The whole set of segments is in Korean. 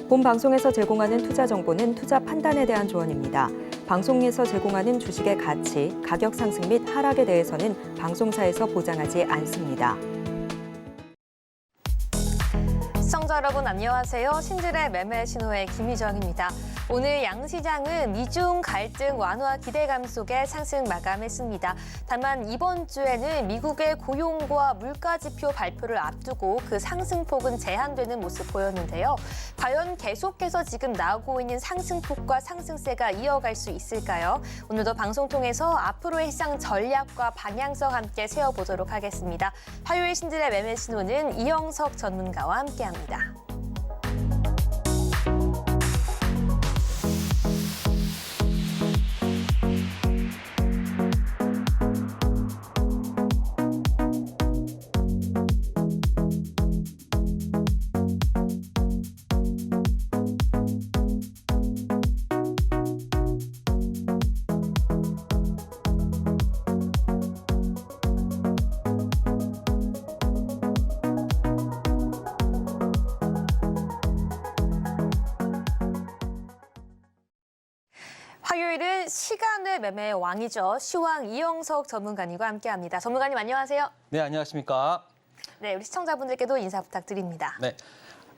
본 방송에서 제공하는 투자 정보는 투자 판단에 대한 조언입니다. 방송에서 제공하는 주식의 가치, 가격 상승 및 하락에 대해서는 방송사에서 보장하지 않습니다. 시청자 여러분 안녕하세요. 신들의 매매 신호의 김희정입니다. 오늘 양시장은 미중 갈등 완화 기대감 속에 상승 마감했습니다. 다만 이번 주에는 미국의 고용과 물가지표 발표를 앞두고 그 상승폭은 제한되는 모습 보였는데요. 과연 계속해서 지금 나오고 있는 상승폭과 상승세가 이어갈 수 있을까요? 오늘도 방송 통해서 앞으로의 시장 전략과 방향성 함께 세워보도록 하겠습니다. 화요일 신들의 매매 신호는 이영석 전문가와 함께합니다. 화요일은 시간의 매매의 왕이죠. 시황 이영석 전문가님과 함께합니다. 전문가님 안녕하세요. 네, 안녕하십니까. 네, 우리 시청자분들께도 인사 부탁드립니다. 네,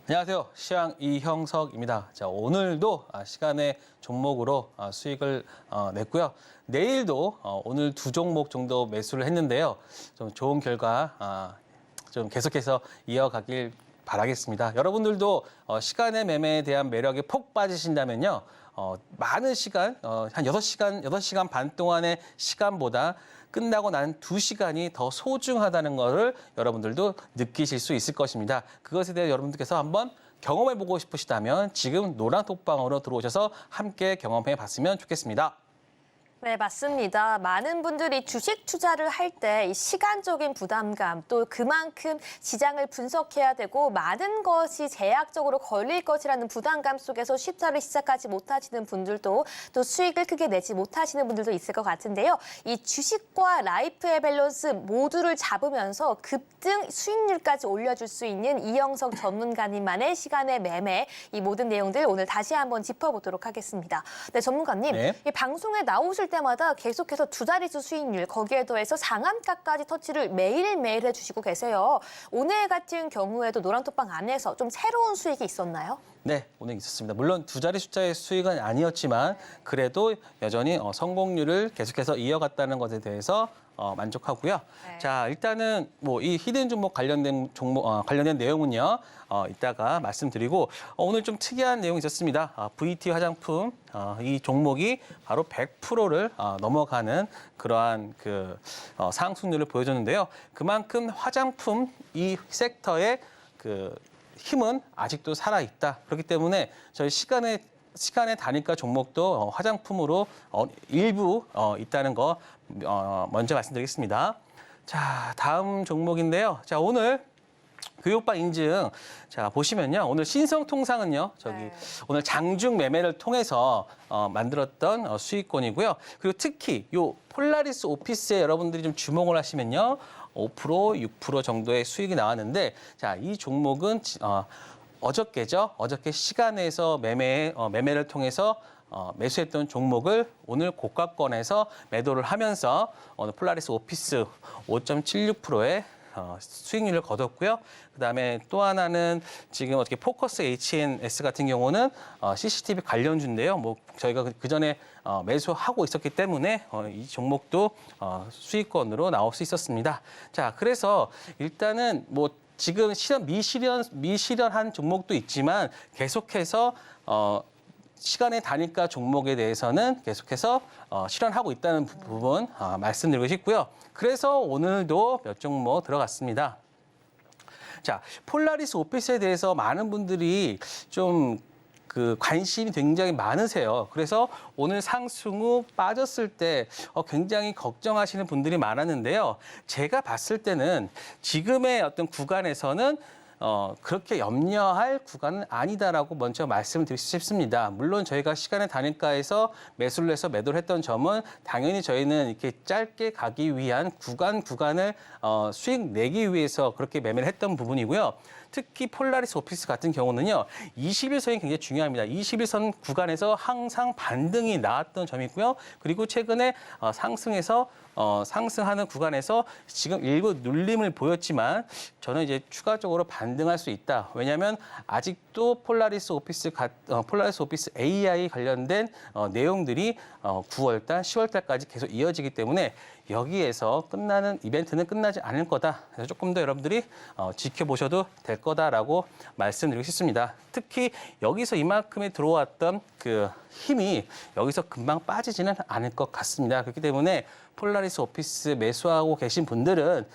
안녕하세요. 시황 이형석입니다. 자, 오늘도 시간의 종목으로 수익을 냈고요. 내일도 오늘 두 종목 정도 매수를 했는데요. 좀 좋은 결과 좀 계속해서 이어가길 바라겠습니다. 여러분들도 시간의 매매에 대한 매력에 폭 빠지신다면요. 많은 시간, 한 6시간 반 동안의 시간보다 끝나고 난 2시간이 더 소중하다는 것을 여러분들도 느끼실 수 있을 것입니다. 그것에 대해 여러분들께서 한번 경험해보고 싶으시다면 지금 노란 톡방으로 들어오셔서 함께 경험해 봤으면 좋겠습니다. 네, 맞습니다. 많은 분들이 주식 투자를 할 때 이 시간적인 부담감, 또 그만큼 시장을 분석해야 되고 많은 것이 제약적으로 걸릴 것이라는 부담감 속에서 투자를 시작하지 못하시는 분들도 또 수익을 크게 내지 못하시는 분들도 있을 것 같은데요. 이 주식과 라이프의 밸런스 모두를 잡으면서 급등 수익률까지 올려줄 수 있는 이영석 전문가님만의 시간의 매매, 이 모든 내용들 오늘 다시 한번 짚어보도록 하겠습니다. 네, 전문가님, 네. 이 방송에 나오실 때마다 계속해서 두 자릿수 수익률, 거기에 더해서 상한가까지 터치를 매일매일 해주시고 계세요. 오늘 같은 경우에도 노란톡방 안에서 좀 새로운 수익이 있었나요? 네, 오늘 있었습니다. 물론 두 자리 숫자의 수익은 아니었지만 그래도 여전히 성공률을 계속해서 이어갔다는 것에 대해서 만족하고요. 네. 자, 일단은 뭐 이 히든 종목 관련된 관련된 내용은요. 이따가 말씀드리고 오늘 좀 특이한 내용이 있었습니다. VT 화장품 이 종목이 바로 100%를 넘어가는 그러한 그 상승률을 보여줬는데요. 그만큼 화장품 이 섹터의 그 힘은 아직도 살아있다. 그렇기 때문에 저희 시간의 단일가 종목도 화장품으로 일부 있다는 거 먼저 말씀드리겠습니다. 자, 다음 종목인데요. 자, 오늘 교육방 인증. 자, 보시면요. 오늘 신성통상은요. 네. 오늘 장중 매매를 통해서 만들었던 수익권이고요. 그리고 특히 요 폴라리스 오피스에 여러분들이 좀 주목을 하시면요. 5%, 6% 정도의 수익이 나왔는데 자, 이 종목은 어저께죠. 어저께 시간에서 매매를 통해서 매수했던 종목을 오늘 고가권에서 매도를 하면서 오늘 폴라리스 오피스 5.76%의 수익률을 거뒀고요. 그다음에 또 하나는 지금 어떻게 포커스 HNS 같은 경우는 CCTV 관련주인데요. 뭐 저희가 그 전에 매수하고 있었기 때문에 이 종목도 수익권으로 나올 수 있었습니다. 자, 그래서 일단은 뭐 지금 미실현한 종목도 있지만 계속해서 시간의 단일가 종목에 대해서는 계속해서 실현하고 있다는 부분 말씀드리고 싶고요. 그래서 오늘도 몇 종목 들어갔습니다. 자, 폴라리스 오피스에 대해서 많은 분들이 좀 관심이 굉장히 많으세요. 그래서 오늘 상승 후 빠졌을 때 굉장히 걱정하시는 분들이 많았는데요. 제가 봤을 때는 지금의 어떤 구간에서는 그렇게 염려할 구간은 아니다라고 먼저 말씀드리고 싶습니다. 물론 저희가 시간의 단일가에서 매수를 해서 매도를 했던 점은 당연히 저희는 이렇게 짧게 가기 위한 구간을 수익 내기 위해서 그렇게 매매를 했던 부분이고요. 특히 폴라리스 오피스 같은 경우는요. 21선이 굉장히 중요합니다. 21선 구간에서 항상 반등이 나왔던 점이 있고요. 그리고 최근에 상승해서 상승하는 구간에서 지금 일부 눌림을 보였지만 저는 이제 추가적으로 반등할 수 있다. 왜냐하면 아직도 폴라리스 오피스 AI 관련된 내용들이 9월달, 10월달까지 계속 이어지기 때문에 여기에서 끝나는 이벤트는 끝나지 않을 거다. 그래서 조금 더 여러분들이 지켜보셔도 될 거다라고 말씀드리고 싶습니다. 특히 여기서 이만큼에 들어왔던 그 힘이 여기서 금방 빠지지는 않을 것 같습니다. 그렇기 때문에 폴라리스 오피스 매수하고 계신 분들은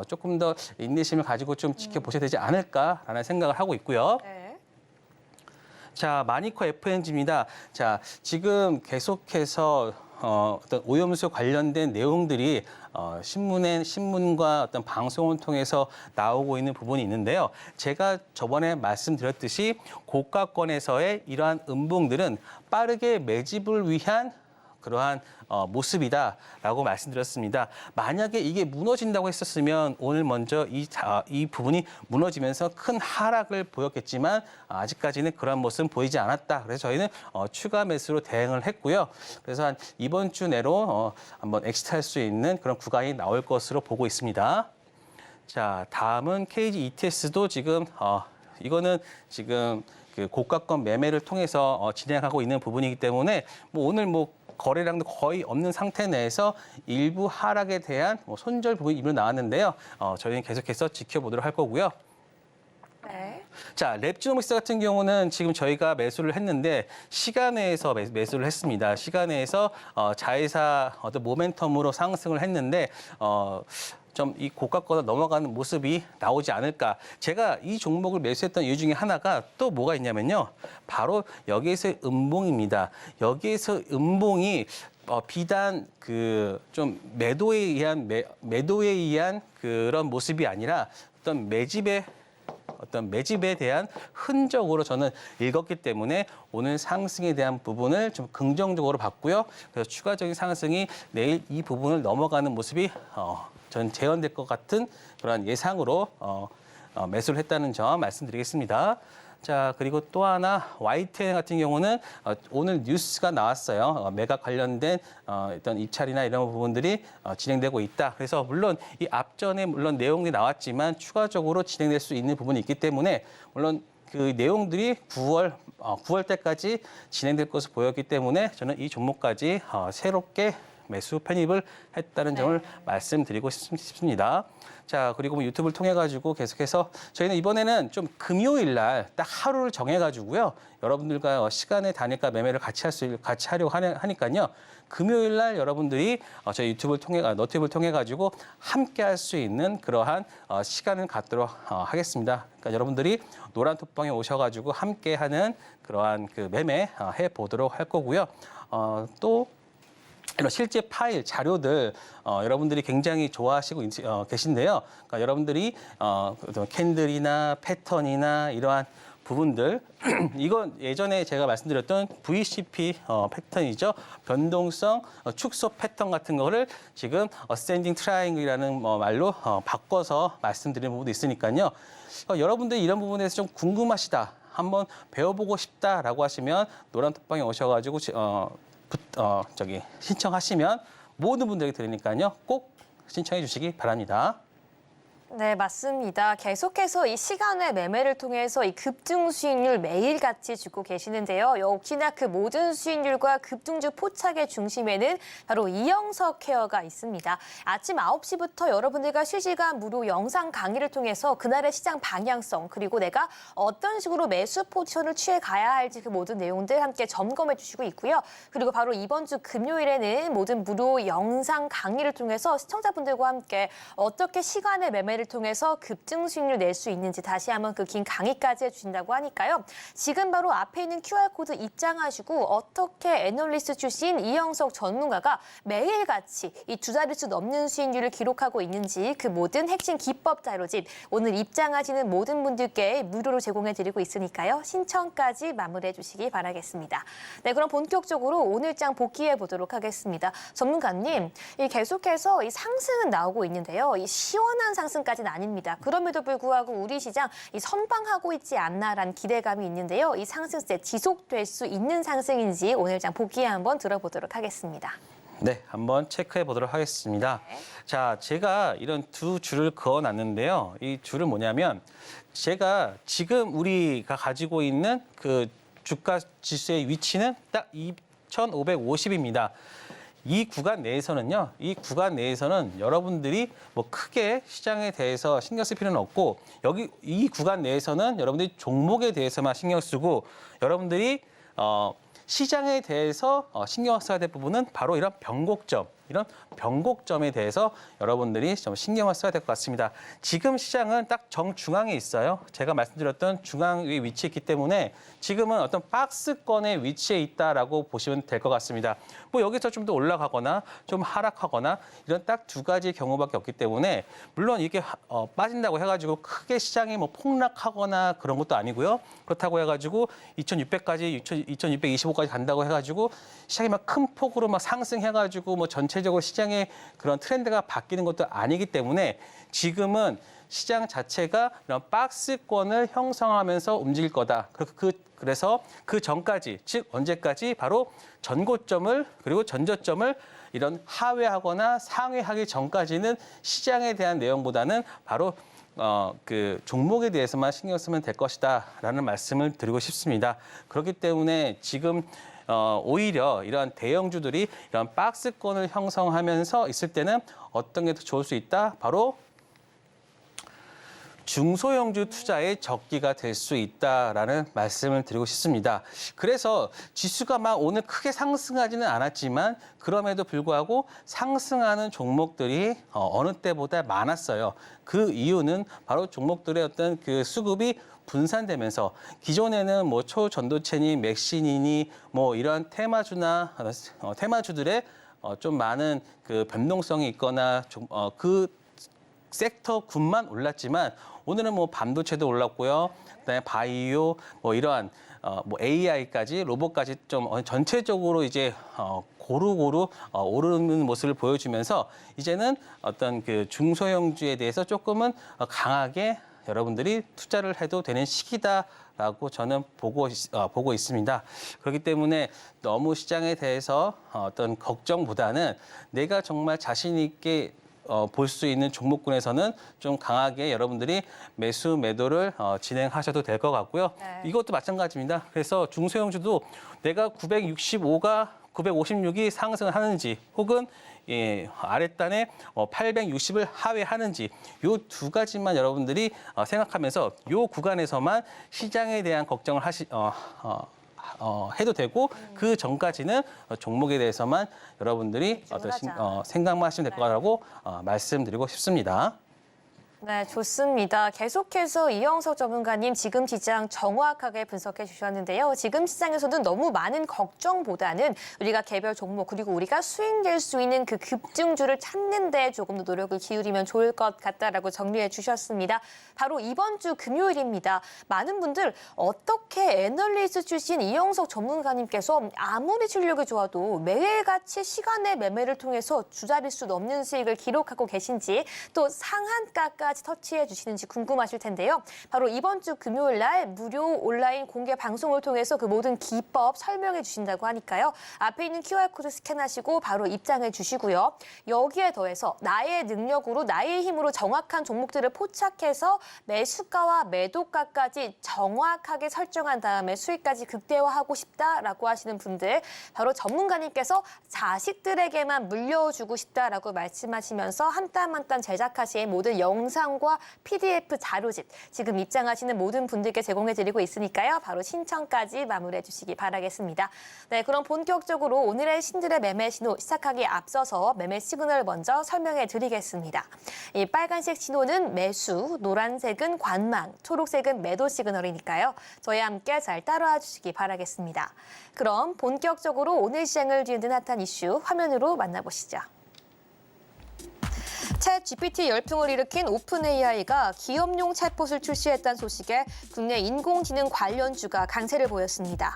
조금 더 인내심을 가지고 좀 지켜보셔야 되지 않을까라는 생각을 하고 있고요. 네. 자, 마니커 FNG입니다. 자, 지금 계속해서 어떤 오염수 관련된 내용들이 신문과 어떤 방송을 통해서 나오고 있는 부분이 있는데요. 제가 저번에 말씀드렸듯이 고가권에서의 이러한 음봉들은 빠르게 매집을 위한 그러한 모습이다라고 말씀드렸습니다. 만약에 이게 무너진다고 했었으면 오늘 먼저 이 부분이 무너지면서 큰 하락을 보였겠지만 아직까지는 그런 모습은 보이지 않았다. 그래서 저희는 추가 매수로 대응을 했고요. 그래서 한 이번 주 내로 한번 엑시트할 수 있는 그런 구간이 나올 것으로 보고 있습니다. 자, 다음은 KG ETS도 지금 이거는 지금 그 고가권 매매를 통해서 진행하고 있는 부분이기 때문에 오늘 거래량도 거의 없는 상태 내에서 일부 하락에 대한 손절 부분이 일부 나왔는데요. 저희는 계속해서 지켜보도록 할 거고요. 네. 자, 랩지노믹스 같은 경우는 지금 저희가 매수를 했는데 시간외에서 매수를 했습니다. 시간외에서 자회사 어떤 모멘텀으로 상승을 했는데 좀 이 고가권을 넘어가는 모습이 나오지 않을까. 제가 이 종목을 매수했던 이유 중에 하나가 또 뭐가 있냐면요. 바로 여기에서의 음봉입니다. 여기에서 음봉이 비단 그 좀 매도에 의한 그런 모습이 아니라 어떤 매집에 대한 흔적으로 저는 읽었기 때문에 오늘 상승에 대한 부분을 좀 긍정적으로 봤고요. 그래서 추가적인 상승이 내일 이 부분을 넘어가는 모습이 저는 재현될 것 같은 그런 예상으로 매수를 했다는 점 말씀드리겠습니다. 자, 그리고 또 하나 YTN 같은 경우는 오늘 뉴스가 나왔어요. 매각 관련된 어떤 입찰이나 이런 부분들이 진행되고 있다. 그래서 물론 이 앞전에 물론 내용이 나왔지만 추가적으로 진행될 수 있는 부분이 있기 때문에 물론 그 내용들이 9월 때까지 진행될 것으로 보였기 때문에 저는 이 종목까지 새롭게 매수 편입을 했다는 점을 말씀드리고 싶습니다. 자, 그리고 유튜브를 통해 가지고 계속해서 저희는 이번에는 좀 금요일 날 딱 하루를 정해 가지고요. 여러분들과 시간의 단위가 매매를 같이 하려고 하니까요. 금요일 날 여러분들이 저희 너튜브를 통해 가지고 함께 할 수 있는 그러한 시간을 갖도록 하겠습니다. 그러니까 여러분들이 노란 톡방에 오셔 가지고 함께 하는 그러한 그 매매 해 보도록 할 거고요. 또 이런 실제 파일, 자료들 여러분들이 굉장히 좋아하시고 계신데요. 그러니까 여러분들이 캔들이나 패턴이나 이러한 부분들 이건 예전에 제가 말씀드렸던 VCP 패턴이죠. 변동성 축소 패턴 같은 거를 지금 어센딩 트라이앵글이라는 말로 바꿔서 말씀드리는 부분도 있으니까요. 여러분들이 이런 부분에서 좀 궁금하시다, 한번 배워보고 싶다라고 하시면 노란 톡방에 오셔가지고 신청하시면 모든 분들에게 드리니까요. 꼭 신청해 주시기 바랍니다. 네, 맞습니다. 계속해서 이 시간의 매매를 통해서 이 급등 수익률 매일같이 주고 계시는데요. 역시나 그 모든 수익률과 급등주 포착의 중심에는 바로 이영석 케어가 있습니다. 아침 9시부터 여러분들과 실시간 무료 영상 강의를 통해서 그날의 시장 방향성 그리고 내가 어떤 식으로 매수 포지션을 취해 가야 할지 그 모든 내용들 함께 점검해 주시고 있고요. 그리고 바로 이번 주 금요일에는 모든 무료 영상 강의를 통해서 시청자분들과 함께 어떻게 시간의 매매를 통해서 급등 수익률 낼 수 있는지 다시 한번 그 긴 강의까지 해주신다고 하니까요. 지금 바로 앞에 있는 QR코드 입장하시고 어떻게 애널리스트 출신 이영석 전문가가 매일같이 이 2자릿수 넘는 수익률을 기록하고 있는지 그 모든 핵심 기법 자료집 오늘 입장하시는 모든 분들께 무료로 제공해드리고 있으니까요. 신청까지 마무리해 주시기 바라겠습니다. 네, 그럼 본격적으로 오늘 장 복귀해 보도록 하겠습니다. 전문가님, 계속해서 이 상승은 나오고 있는데요. 이 시원한 상승 상승까지는 아닙니다. 그럼에도 불구하고 우리 시장 이 선방하고 있지 않나라는 기대감이 있는데요. 이 상승세 지속될 수 있는 상승인지 오늘 장 보기에 한번 들어보도록 하겠습니다. 네, 한번 체크해 보도록 하겠습니다. 네. 자, 제가 이런 두 줄을 그어놨는데요. 이 줄은 뭐냐면 제가 지금 우리가 가지고 있는 그 주가 지수의 위치는 딱 2,550입니다. 이 구간 내에서는 여러분들이 뭐 크게 시장에 대해서 신경 쓸 필요는 없고 여기 이 구간 내에서는 여러분들이 종목에 대해서만 신경 쓰고 여러분들이 시장에 대해서 신경 써야 될 부분은 바로 이런 변곡점에 대해서 여러분들이 좀 신경을 써야 될 것 같습니다. 지금 시장은 딱 정중앙에 있어요. 제가 말씀드렸던 중앙 위에 위치해 있기 때문에 지금은 어떤 박스권에 위치해 있다라고 보시면 될 것 같습니다. 뭐 여기서 좀 더 올라가거나 좀 하락하거나 이런 딱 두 가지 경우밖에 없기 때문에 물론 이게 빠진다고 해가지고 크게 시장이 뭐 폭락하거나 그런 것도 아니고요. 그렇다고 해가지고 2,600까지 2,625까지 간다고 해가지고 시장이 막 큰 폭으로 막 상승해가지고 뭐 전체적으로 시장의 그런 트렌드가 바뀌는 것도 아니기 때문에 지금은 시장 자체가 이런 박스권을 형성하면서 움직일 거다. 그래서 그 전까지, 즉 언제까지 바로 전고점을 그리고 전저점을 이런 하회하거나 상회하기 전까지는 시장에 대한 내용보다는 바로 그 종목에 대해서만 신경 쓰면 될 것이다라는 말씀을 드리고 싶습니다. 그렇기 때문에 지금 오히려 이런 대형주들이 이런 박스권을 형성하면서 있을 때는 어떤 게 더 좋을 수 있다? 바로 중소형주 투자의 적기가 될 수 있다라는 말씀을 드리고 싶습니다. 그래서 지수가 막 오늘 크게 상승하지는 않았지만 그럼에도 불구하고 상승하는 종목들이 어느 때보다 많았어요. 그 이유는 바로 종목들의 어떤 그 수급이 분산되면서 기존에는 뭐 초전도체니 맥신이니 뭐 이런 테마주들의 좀 많은 그 변동성이 있거나 그 섹터 군만 올랐지만 오늘은 뭐 반도체도 올랐고요. 그다음에 바이오 뭐 이러한 뭐 AI까지 로봇까지 좀 전체적으로 이제 고루고루 오르는 모습을 보여주면서 이제는 어떤 그 중소형주에 대해서 조금은 강하게 여러분들이 투자를 해도 되는 시기다라고 저는 보고 있습니다. 그렇기 때문에 너무 시장에 대해서 어떤 걱정보다는 내가 정말 자신 있게 볼 수 있는 종목군에서는 좀 강하게 여러분들이 매수 매도를 진행하셔도 될 것 같고요. 네. 이것도 마찬가지입니다. 그래서 중소형주도 내가 956이 상승을 하는지 혹은 아랫단에 860을 하회하는지 이 두 가지만 여러분들이 생각하면서 이 구간에서만 시장에 대한 걱정을 해도 되고 그 전까지는 종목에 대해서만 여러분들이 생각만 하시면 될 거라고 말씀드리고 싶습니다. 네, 좋습니다. 계속해서 이영석 전문가님 지금 시장 정확하게 분석해 주셨는데요. 지금 시장에서는 너무 많은 걱정보다는 우리가 개별 종목 그리고 우리가 수익낼 수 있는 그 급증주를 찾는 데 조금 더 노력을 기울이면 좋을 것 같다라고 정리해 주셨습니다. 바로 이번 주 금요일입니다. 많은 분들 어떻게 애널리스트 출신 이영석 전문가님께서 아무리 실력이 좋아도 매일같이 시간의 매매를 통해서 주자릿수 넘는 수익을 기록하고 계신지 또 상한가까지 터치해 주시는지 궁금하실 텐데요. 바로 이번 주 금요일 날 무료 온라인 공개 방송을 통해서 그 모든 기법 설명해 주신다고 하니까요. 앞에 있는 QR코드 스캔하시고 바로 입장해 주시고요. 여기에 더해서 나의 능력으로 나의 힘으로 정확한 종목들을 포착해서 매수가와 매도가까지 정확하게 설정한 다음에 수익까지 극대화하고 싶다라고 하시는 분들 바로 전문가님께서 자식들에게만 물려주고 싶다라고 말씀하시면서 한 땀 한 땀 제작하신 모든 영상과 PDF 자료집 지금 입장하시는 모든 분들께 제공해드리고 있으니까요. 바로 신청까지 마무리해 주시기 바라겠습니다. 네, 그럼 본격적으로 오늘의 신들의 매매 신호 시작하기에 앞서서 매매 시그널 먼저 설명해 드리겠습니다. 이 빨간색 신호는 매수, 노란색은 관망, 초록색은 매도 시그널이니까요. 저희와 함께 잘 따라와 주시기 바라겠습니다. 그럼 본격적으로 오늘 시장을 뒤흔든 핫한 이슈 화면으로 만나보시죠. 챗 GPT 열풍을 일으킨 오픈 AI가 기업용 챗봇을 출시했다는 소식에 국내 인공지능 관련주가 강세를 보였습니다.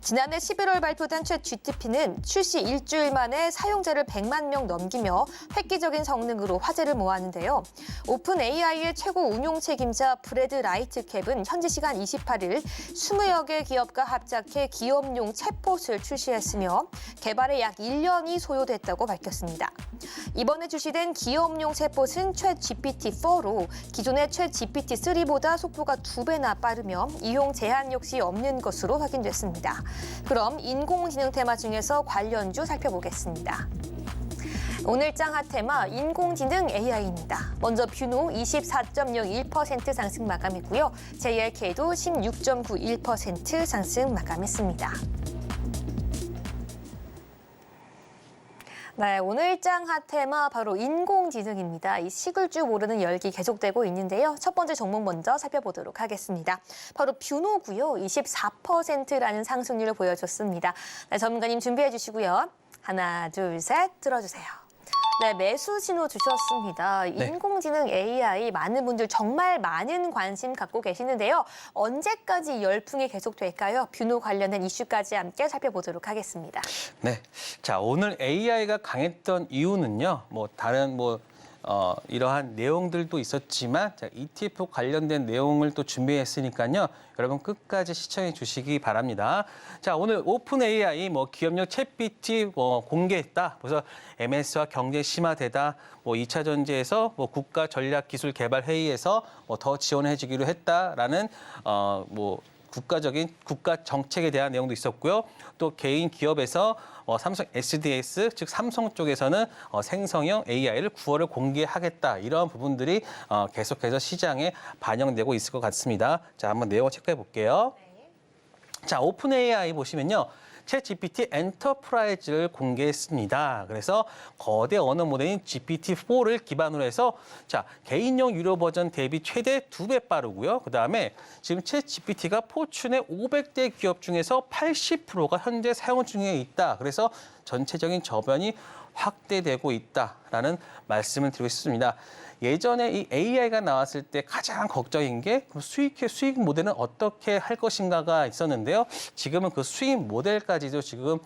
지난해 11월 발표된 챗 GTP는 출시 일주일 만에 사용자를 100만 명 넘기며 획기적인 성능으로 화제를 모았는데요. 오픈 AI의 최고 운용 책임자 브래드 라이트캡은 현지 시간 28일 20여 개 기업과 합작해 기업용 챗봇을 출시했으며 개발에 약 1년이 소요됐다고 밝혔습니다. 이번에 출시된 기업용 챗봇은 챗 GPT-4로 기존의 챗 GPT-3보다 속도가 2배나 빠르며 이용 제한 역시 없는 것으로 확인됐습니다. 그럼 인공지능 테마 중에서 관련주 살펴보겠습니다. 오늘 장 핫테마 인공지능 AI입니다. 먼저 뷰노 24.01% 상승 마감했고요. JLK도 16.91% 상승 마감했습니다. 네, 오늘 장 핫테마 바로 인공지능입니다. 이 식을 줄 모르는 열기 계속되고 있는데요. 첫 번째 종목 먼저 살펴보도록 하겠습니다. 바로 뷰노고요. 24%라는 상승률을 보여줬습니다. 네, 전문가님 준비해 주시고요. 하나, 둘, 셋 들어주세요. 네, 매수 신호 주셨습니다. 네. 인공지능 AI 많은 분들 정말 많은 관심 갖고 계시는데요. 언제까지 열풍이 계속될까요? 뷰노 관련된 이슈까지 함께 살펴보도록 하겠습니다. 네. 자, 오늘 AI가 강했던 이유는요. 다른 이러한 내용들도 있었지만 자, ETF 관련된 내용을 또 준비했으니까요. 여러분 끝까지 시청해 주시기 바랍니다. 자, 오늘 오픈 AI 기업용 챗GPT 공개했다. 그래서 MS와 경쟁 심화되다. 2차 전지에서 국가 전략 기술 개발 회의에서 더 지원해 주기로 했다라는 국가 정책에 대한 내용도 있었고요. 또 개인 기업에서 삼성 SDS, 즉 삼성 쪽에서는 생성형 AI를 9월에 공개하겠다. 이런 부분들이 계속해서 시장에 반영되고 있을 것 같습니다. 자, 한번 내용을 체크해 볼게요. 자, 오픈 AI 보시면요. 챗GPT 엔터프라이즈를 공개했습니다. 그래서 거대 언어 모델인 GPT-4를 기반으로 해서 자, 개인용 유료 버전 대비 최대 2배 빠르고요. 그다음에 지금 챗GPT가 포춘의 500대 기업 중에서 80%가 현재 사용 중에 있다. 그래서 전체적인 저변이 확대되고 있다라는 말씀을 드리고 싶습니다. 예전에 이 AI가 나왔을 때 가장 걱정인 게 수익 모델은 어떻게 할 것인가가 있었는데요. 지금은 그 수익 모델까지도 지금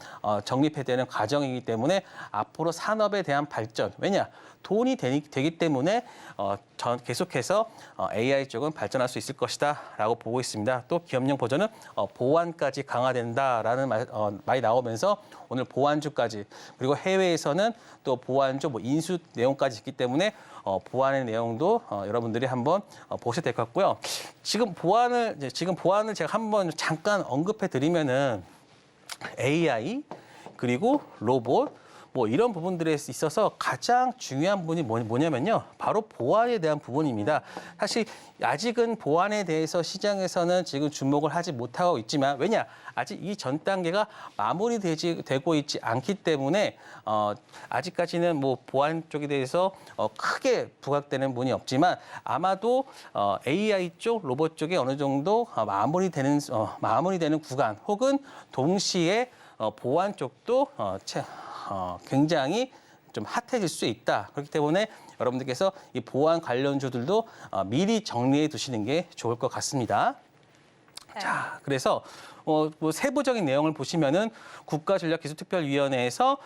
정립해야 되는 과정이기 때문에 앞으로 산업에 대한 발전, 왜냐? 돈이 되기 때문에 계속해서 AI 쪽은 발전할 수 있을 것이다라고 보고 있습니다. 또 기업용 버전은 보안까지 강화된다라는 말이 나오면서 오늘 보안주까지 그리고 해외에서는 또 보안주 인수 내용까지 있기 때문에 보안의 내용도 여러분들이 한번 보셔야 될 것 같고요. 지금 보안을 제가 한번 잠깐 언급해 드리면은 AI 그리고 로봇 이런 부분들에 있어서 가장 중요한 부분이 뭐냐면요. 바로 보안에 대한 부분입니다. 사실 아직은 보안에 대해서 시장에서는 지금 주목을 하지 못하고 있지만 왜냐? 아직 이 전 단계가 마무리되고 있지 않기 때문에 아직까지는 보안 쪽에 대해서 크게 부각되는 부분이 없지만 아마도 AI 쪽, 로봇 쪽에 어느 정도 마무리되는 구간 혹은 동시에 보안 쪽도 굉장히 좀 핫해질 수 있다. 그렇기 때문에 여러분들께서 이 보안 관련주들도 미리 정리해 두시는 게 좋을 것 같습니다. 네. 자, 그래서 세부적인 내용을 보시면은 국가전략기술특별위원회에서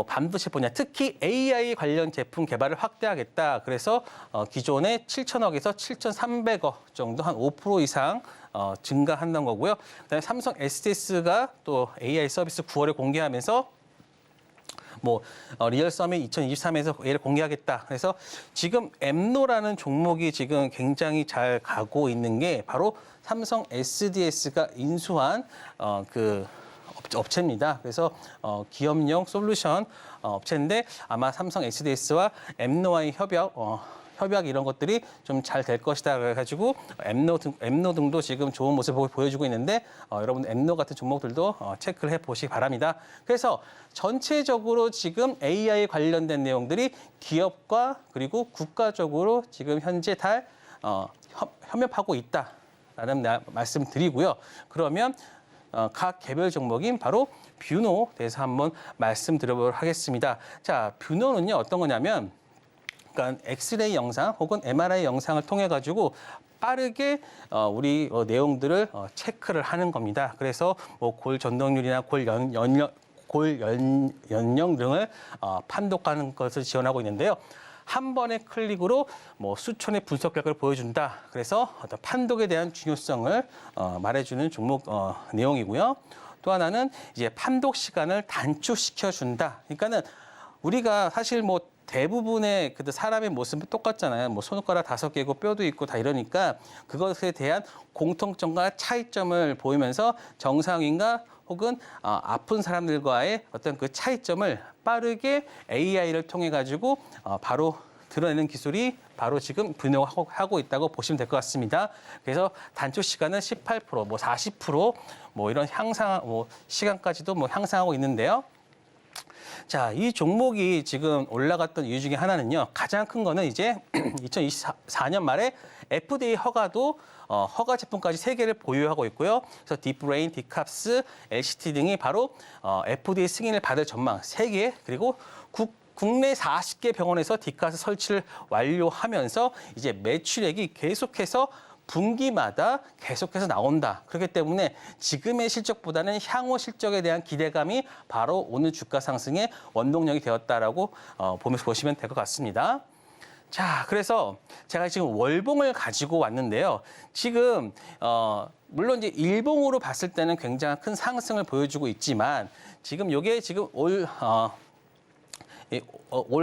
반드시 특히 AI 관련 제품 개발을 확대하겠다. 그래서 기존의 7천억에서 7,300억 정도 한 5% 이상 증가한다는 거고요. 그다음에 삼성 SDS가 또 AI 서비스 9월에 공개하면서 리얼 서밋 2023에서 얘를 공개하겠다. 그래서 지금 엠노라는 종목이 지금 굉장히 잘 가고 있는 게 바로 삼성 SDS가 인수한 그 업체입니다. 그래서 기업용 솔루션 업체인데 아마 삼성 SDS와 엠노와의 협약 이런 것들이 좀 잘 될 것이다 그래가지고 엠노 등도 지금 좋은 모습을 보여주고 있는데 여러분 엠노 같은 종목들도 체크를 해보시기 바랍니다. 그래서 전체적으로 지금 AI 관련된 내용들이 기업과 그리고 국가적으로 지금 현재 다 협력하고 있다라는 말씀드리고요. 그러면 각 개별 종목인 바로 뷰노 대해서 한번 말씀드려보도록 하겠습니다. 자, 뷰노는요 어떤 거냐면 그러니까 엑스레이 영상 혹은 MRI 영상을 통해 가지고 빠르게 우리 내용들을 체크를 하는 겁니다. 그래서 뭐 골 전동률이나 골 연령 등을 판독하는 것을 지원하고 있는데요. 한 번의 클릭으로 뭐 수천의 분석 결과를 보여준다. 그래서 어떤 판독에 대한 중요성을 말해주는 종목 내용이고요. 또 하나는 이제 판독 시간을 단축시켜 준다. 그러니까는 우리가 사실 뭐 대부분의 그 사람의 모습은 똑같잖아요. 뭐 손가락 5개고 뼈도 있고 다 이러니까 그것에 대한 공통점과 차이점을 보이면서 정상인과 혹은 아픈 사람들과의 어떤 그 차이점을 빠르게 AI를 통해 가지고 바로 드러내는 기술이 바로 지금 분석하고 있다고 보시면 될 것 같습니다. 그래서 단축 시간은 18%, 뭐 40%, 뭐 이런 시간까지도 뭐 향상하고 있는데요. 자, 이 종목이 지금 올라갔던 이유 중에 하나는요. 가장 큰 거는 이제 2024년 말에 FDA 허가도 허가 제품까지 3개를 보유하고 있고요. 그래서 딥브레인, 디캅스, LCT 등이 바로 FDA 승인을 받을 전망 3개, 그리고 국내 40개 병원에서 디캅스 설치를 완료하면서 이제 매출액이 계속해서 분기마다 계속해서 나온다. 그렇기 때문에 지금의 실적보다는 향후 실적에 대한 기대감이 바로 오늘 주가 상승의 원동력이 되었다라고 보시면 될 것 같습니다. 자, 그래서 제가 지금 월봉을 가지고 왔는데요. 지금 물론 이제 일봉으로 봤을 때는 굉장히 큰 상승을 보여주고 있지만 지금 이게 지금 올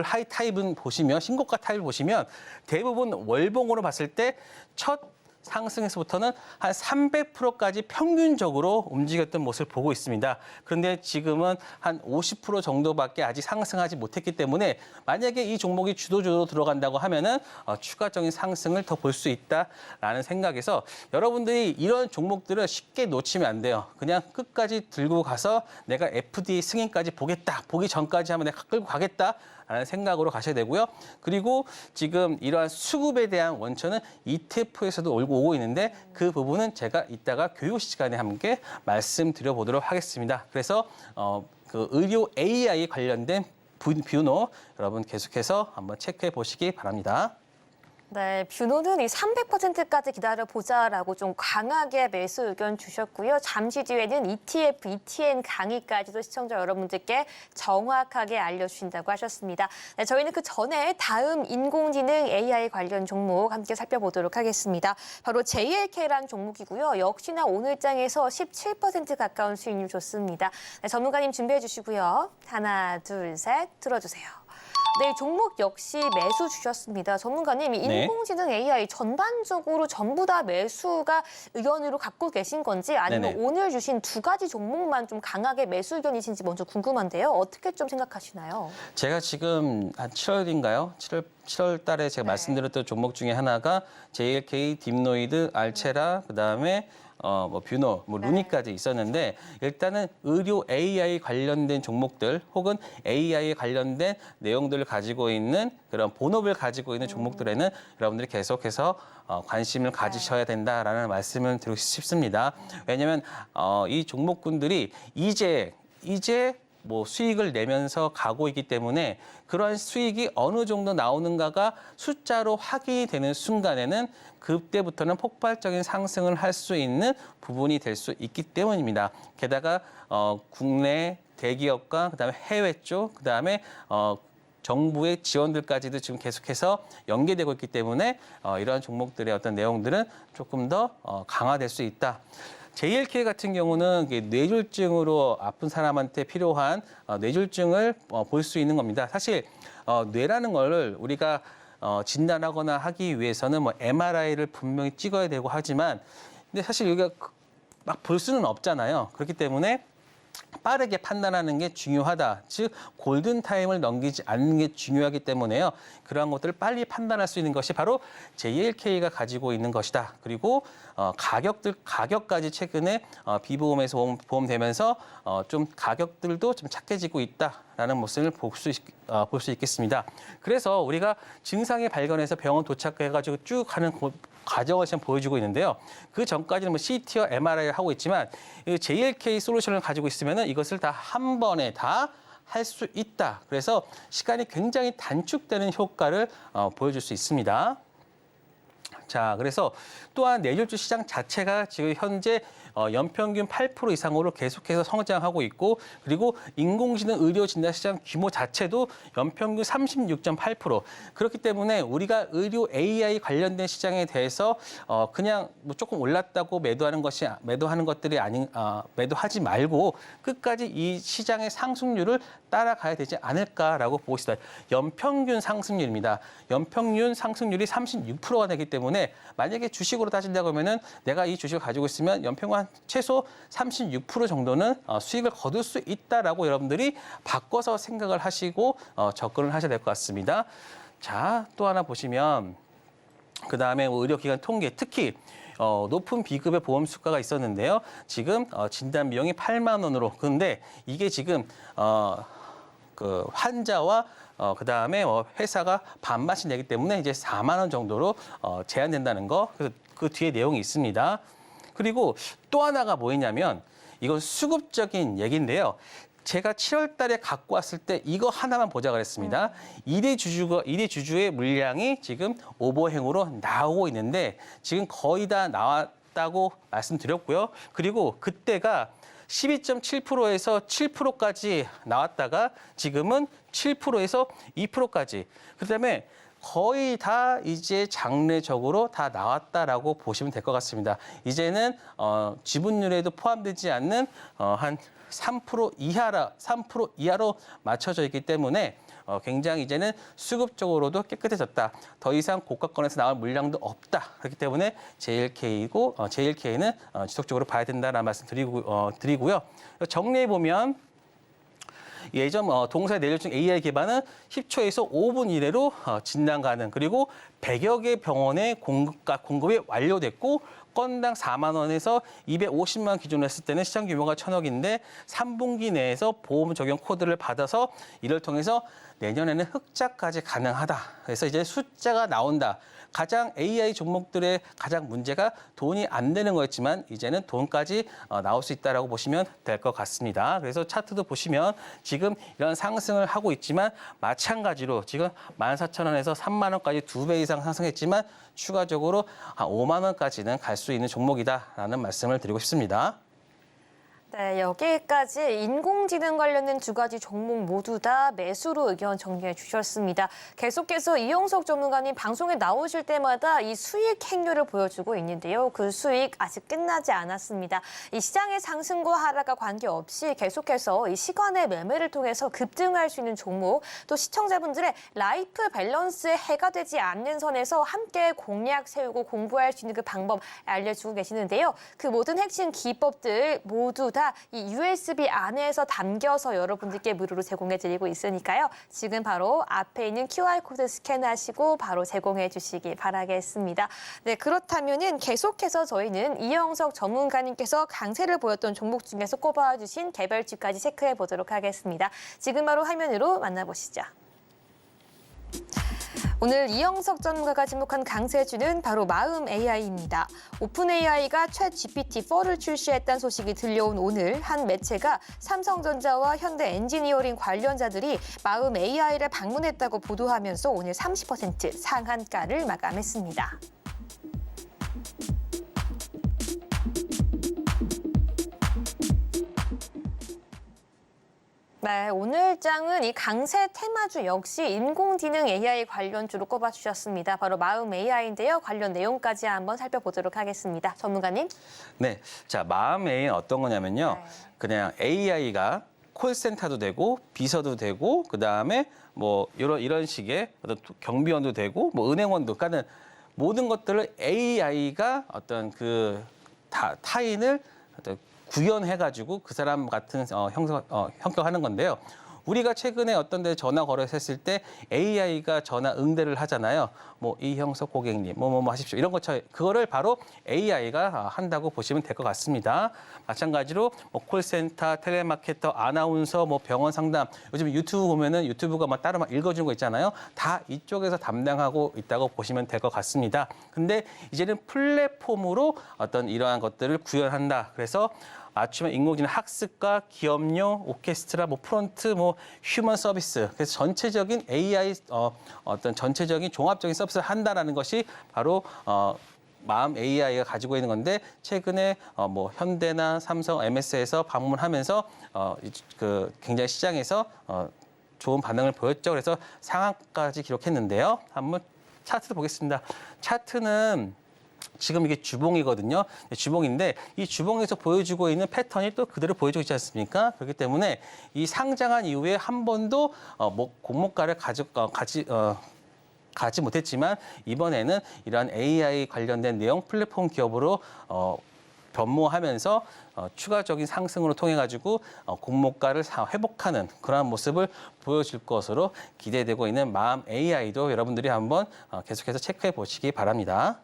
하이 타입은 보시면 신고가 타입을 보시면 대부분 월봉으로 봤을 때 첫 상승에서부터는 한 300%까지 평균적으로 움직였던 모습을 보고 있습니다. 그런데 지금은 한 50% 정도밖에 아직 상승하지 못했기 때문에 만약에 이 종목이 주도주로 들어간다고 하면은 추가적인 상승을 더 볼 수 있다라는 생각에서 여러분들이 이런 종목들을 쉽게 놓치면 안 돼요. 그냥 끝까지 들고 가서 내가 FDA 승인까지 보겠다. 보기 전까지 하면 내가 끌고 가겠다. 라는 생각으로 가셔야 되고요. 그리고 지금 이러한 수급에 대한 원천은 ETF에서도 오고 있는데 그 부분은 제가 이따가 교육 시간에 함께 말씀드려 보도록 하겠습니다. 그래서 그 의료 AI 관련된 뷰노 여러분 계속해서 한번 체크해 보시기 바랍니다. 네, 뷰노는 이 300%까지 기다려보자라고 좀 강하게 매수 의견 주셨고요. 잠시 뒤에는 ETF, ETN 강의까지도 시청자 여러분들께 정확하게 알려주신다고 하셨습니다. 네, 저희는 그 전에 다음 인공지능 AI 관련 종목 함께 살펴보도록 하겠습니다. 바로 JLK라는 종목이고요. 역시나 오늘장에서 17% 가까운 수익률 좋습니다. 네, 전문가님 준비해 주시고요. 하나, 둘, 셋 들어주세요. 네, 종목 역시 매수 주셨습니다. 전문가님, 인공지능 AI 전반적으로 전부 다 매수가 의견으로 갖고 계신 건지 아니면 네네. 오늘 주신 2가지 종목만 좀 강하게 매수 의견이신지 먼저 궁금한데요. 어떻게 좀 생각하시나요? 제가 지금 한 7월인가요? 7월 달에 제가 말씀드렸던 종목 중에 하나가 JLK, 딥노이드, 알체라, 그다음에 뭐 뷰노, 뭐 루니까지 있었는데 일단은 의료 AI 관련된 종목들 혹은 AI에 관련된 내용들을 가지고 있는 그런 본업을 가지고 있는 종목들에는 여러분들이 계속해서 관심을 가지셔야 된다라는 말씀을 드리고 싶습니다. 왜냐하면 이 종목군들이 이제 뭐 수익을 내면서 가고 있기 때문에 그러한 수익이 어느 정도 나오는가가 숫자로 확인이 되는 순간에는 그때부터는 폭발적인 상승을 할 수 있는 부분이 될 수 있기 때문입니다. 게다가 국내 대기업과 그다음에 해외 쪽, 그다음에 정부의 지원들까지도 지금 계속해서 연계되고 있기 때문에 이러한 종목들의 어떤 내용들은 조금 더 강화될 수 있다. JLK 같은 경우는 뇌졸중으로 아픈 사람한테 필요한 뇌졸중을 볼 수 있는 겁니다. 사실 뇌라는 걸 우리가 진단하거나 하기 위해서는 뭐 MRI를 분명히 찍어야 되고 하지만 근데 사실 여기가 막 볼 수는 없잖아요. 그렇기 때문에 빠르게 판단하는 게 중요하다. 즉 골든 타임을 넘기지 않는 게 중요하기 때문에요. 그러한 것들을 빨리 판단할 수 있는 것이 바로 JLK가 가지고 있는 것이다. 그리고 가격까지 최근에 비보험에서 보험되면서 좀 가격들도 좀 착해지고 있다라는 모습을 볼 수 있겠습니다. 그래서 우리가 증상이 발견해서 병원 도착해가지고 쭉 가는 과정을 지금 보여주고 있는데요. 그 전까지는 뭐 CT와 MRI를 하고 있지만 JLK 솔루션을 가지고 있으면 이것을 다 한 번에 다 할 수 있다. 그래서 시간이 굉장히 단축되는 효과를 보여줄 수 있습니다. 자, 그래서 또한 뇌졸중 시장 자체가 지금 현재 연평균 8% 이상으로 계속해서 성장하고 있고, 그리고 인공지능 의료 진단 시장 규모 자체도 연평균 36.8%. 그렇기 때문에 우리가 의료 AI 관련된 시장에 대해서 그냥 뭐 조금 올랐다고 매도하는 것들이 매도하지 말고 끝까지 이 시장의 상승률을 따라가야 되지 않을까라고 보고 있습니다. 연평균 상승률입니다. 연평균 상승률이 36%가 되기 때문에 만약에 주식으로 따진다고 하면은 내가 이 주식을 가지고 있으면 연평균 한 최소 36% 정도는 수익을 거둘 수 있다라고 여러분들이 바꿔서 생각을 하시고 접근을 하셔야 될 것 같습니다. 자, 또 하나 보시면 그다음에 의료기관 통계, 특히 높은 비급의 보험 수가가 있었는데요. 지금 진단 비용이 8만 원으로. 근데 이게 지금 그 환자와 그다음에 회사가 반반씩 내기 때문에 이제 4만 원 정도로 제한된다는 거. 그래서 그 뒤에 내용이 있습니다. 그리고 또 하나가 뭐였냐면 이건 수급적인 얘기인데요. 제가 7월 달에 갖고 왔을 때 이거 하나만 보자 그랬습니다. 1위 주주의 물량이 지금 오버행으로 나오고 있는데 지금 거의 다 나왔다고 말씀드렸고요. 그리고 그때가 12.7%에서 7%까지 나왔다가 지금은 7%에서 2%까지. 그다음에 거의 다 이제 장래적으로 다 나왔다라고 보시면 될 것 같습니다. 이제는 지분율에도 포함되지 않는 한 3% 이하로 맞춰져 있기 때문에 굉장히 이제는 수급적으로도 깨끗해졌다. 더 이상 고가권에서 나올 물량도 없다. 그렇기 때문에 JLK는 지속적으로 봐야 된다라는 말씀 드리고요. 정리해 보면 예전 동사의 뇌졸중 AI 기반은 10초에서 5분 이내로 진단 가능. 그리고 100여 개 병원의 공급이 완료됐고 건당 4만 원에서 250만 원 기준으로 했을 때는 시장 규모가 1,000억인데 3분기 내에서 보험 적용 코드를 받아서 이를 통해서 내년에는 흑자까지 가능하다. 그래서 이제 숫자가 나온다. 가장 AI 종목들의 가장 문제가 돈이 안 되는 거였지만 이제는 돈까지 나올 수 있다라고 보시면 될 것 같습니다. 그래서 차트도 보시면 지금 이런 상승을 하고 있지만 마찬가지로 지금 14,000원에서 3만 원까지 2배 이상 상승했지만 추가적으로 한 5만 원까지는 갈 수 있는 종목이다라는 말씀을 드리고 싶습니다. 네, 여기까지 인공지능 관련된 두 가지 종목 모두 다 매수로 의견 정리해 주셨습니다. 계속해서 이영석 전문가님 방송에 나오실 때마다 이 수익 행렬을 보여주고 있는데요. 그 수익 아직 끝나지 않았습니다. 이 시장의 상승과 하락과 관계없이 계속해서 이 시간의 매매를 통해서 급등할 수 있는 종목, 또 시청자분들의 라이프 밸런스에 해가 되지 않는 선에서 함께 공략 세우고 공부할 수 있는 그 방법 알려주고 계시는데요. 그 모든 핵심 기법들 모두 다 이 USB 안에서 담겨서 여러분들께 무료로 제공해드리고 있으니까요. 지금 바로 앞에 있는 QR코드 스캔하시고 바로 제공해 주시기 바라겠습니다. 네, 그렇다면은 계속해서 저희는 이영석 전문가님께서 강세를 보였던 종목 중에서 꼽아주신 개별주까지 체크해 보도록 하겠습니다. 지금 바로 화면으로 만나보시죠. 오늘 이영석 전문가가 지목한 강세주는 바로 마음 AI입니다. 오픈 AI가 챗 GPT-4를 출시했다는 소식이 들려온 오늘 한 매체가 삼성전자와 현대 엔지니어링 관련자들이 마음 AI를 방문했다고 보도하면서 오늘 30% 상한가를 마감했습니다. 네, 오늘 장은 이 강세 테마주 역시 인공지능 AI 관련주로 꼽아주셨습니다. 바로 마음 AI인데요. 관련 내용까지 한번 살펴보도록 하겠습니다. 전문가님. 네, 자 마음 AI는 어떤 거냐면요. 네. 그냥 AI가 콜센터도 되고 비서도 되고 그다음에 뭐 이런 식의 어떤 경비원도 되고 뭐 은행원도 그러니까는 모든 것들을 AI가 어떤 그 타인을 어떤 구현해가지고 그 사람 같은 형격하는 건데요. 우리가 최근에 어떤 데 전화 걸어했을 때 AI가 전화 응대를 하잖아요. 뭐 이형석 고객님, 뭐 하십시오. 이런 것처럼 그거를 바로 AI가 한다고 보시면 될 것 같습니다. 마찬가지로 뭐 콜센터, 텔레마케터, 아나운서, 뭐 병원 상담. 요즘 유튜브 보면은 유튜브가 막 따로 막 읽어주는 거 있잖아요. 다 이쪽에서 담당하고 있다고 보시면 될 것 같습니다. 근데 이제는 플랫폼으로 어떤 이러한 것들을 구현한다. 그래서 맞춤형 인공지능 학습과 기업용 오케스트라, 뭐 프론트, 뭐 휴먼 서비스. 그래서 전체적인 AI 어떤 전체적인 종합적인 서비스를 한다라는 것이 바로 마음 AI가 가지고 있는 건데 최근에 뭐 현대나 삼성, MS에서 방문하면서 그 굉장히 시장에서 좋은 반응을 보였죠. 그래서 상한가까지 기록했는데요. 한번 차트 보겠습니다. 차트는 지금 이게 주봉이거든요. 주봉인데 이 주봉에서 보여주고 있는 패턴이 또 그대로 보여주고 있지 않습니까? 그렇기 때문에 이 상장한 이후에 한 번도 뭐 공모가를 가지 못했지만 이번에는 이러한 AI 관련된 내용 플랫폼 기업으로 변모하면서 추가적인 상승으로 통해 가지고 공모가를 회복하는 그러한 모습을 보여줄 것으로 기대되고 있는 마음 AI도 여러분들이 한번 계속해서 체크해 보시기 바랍니다.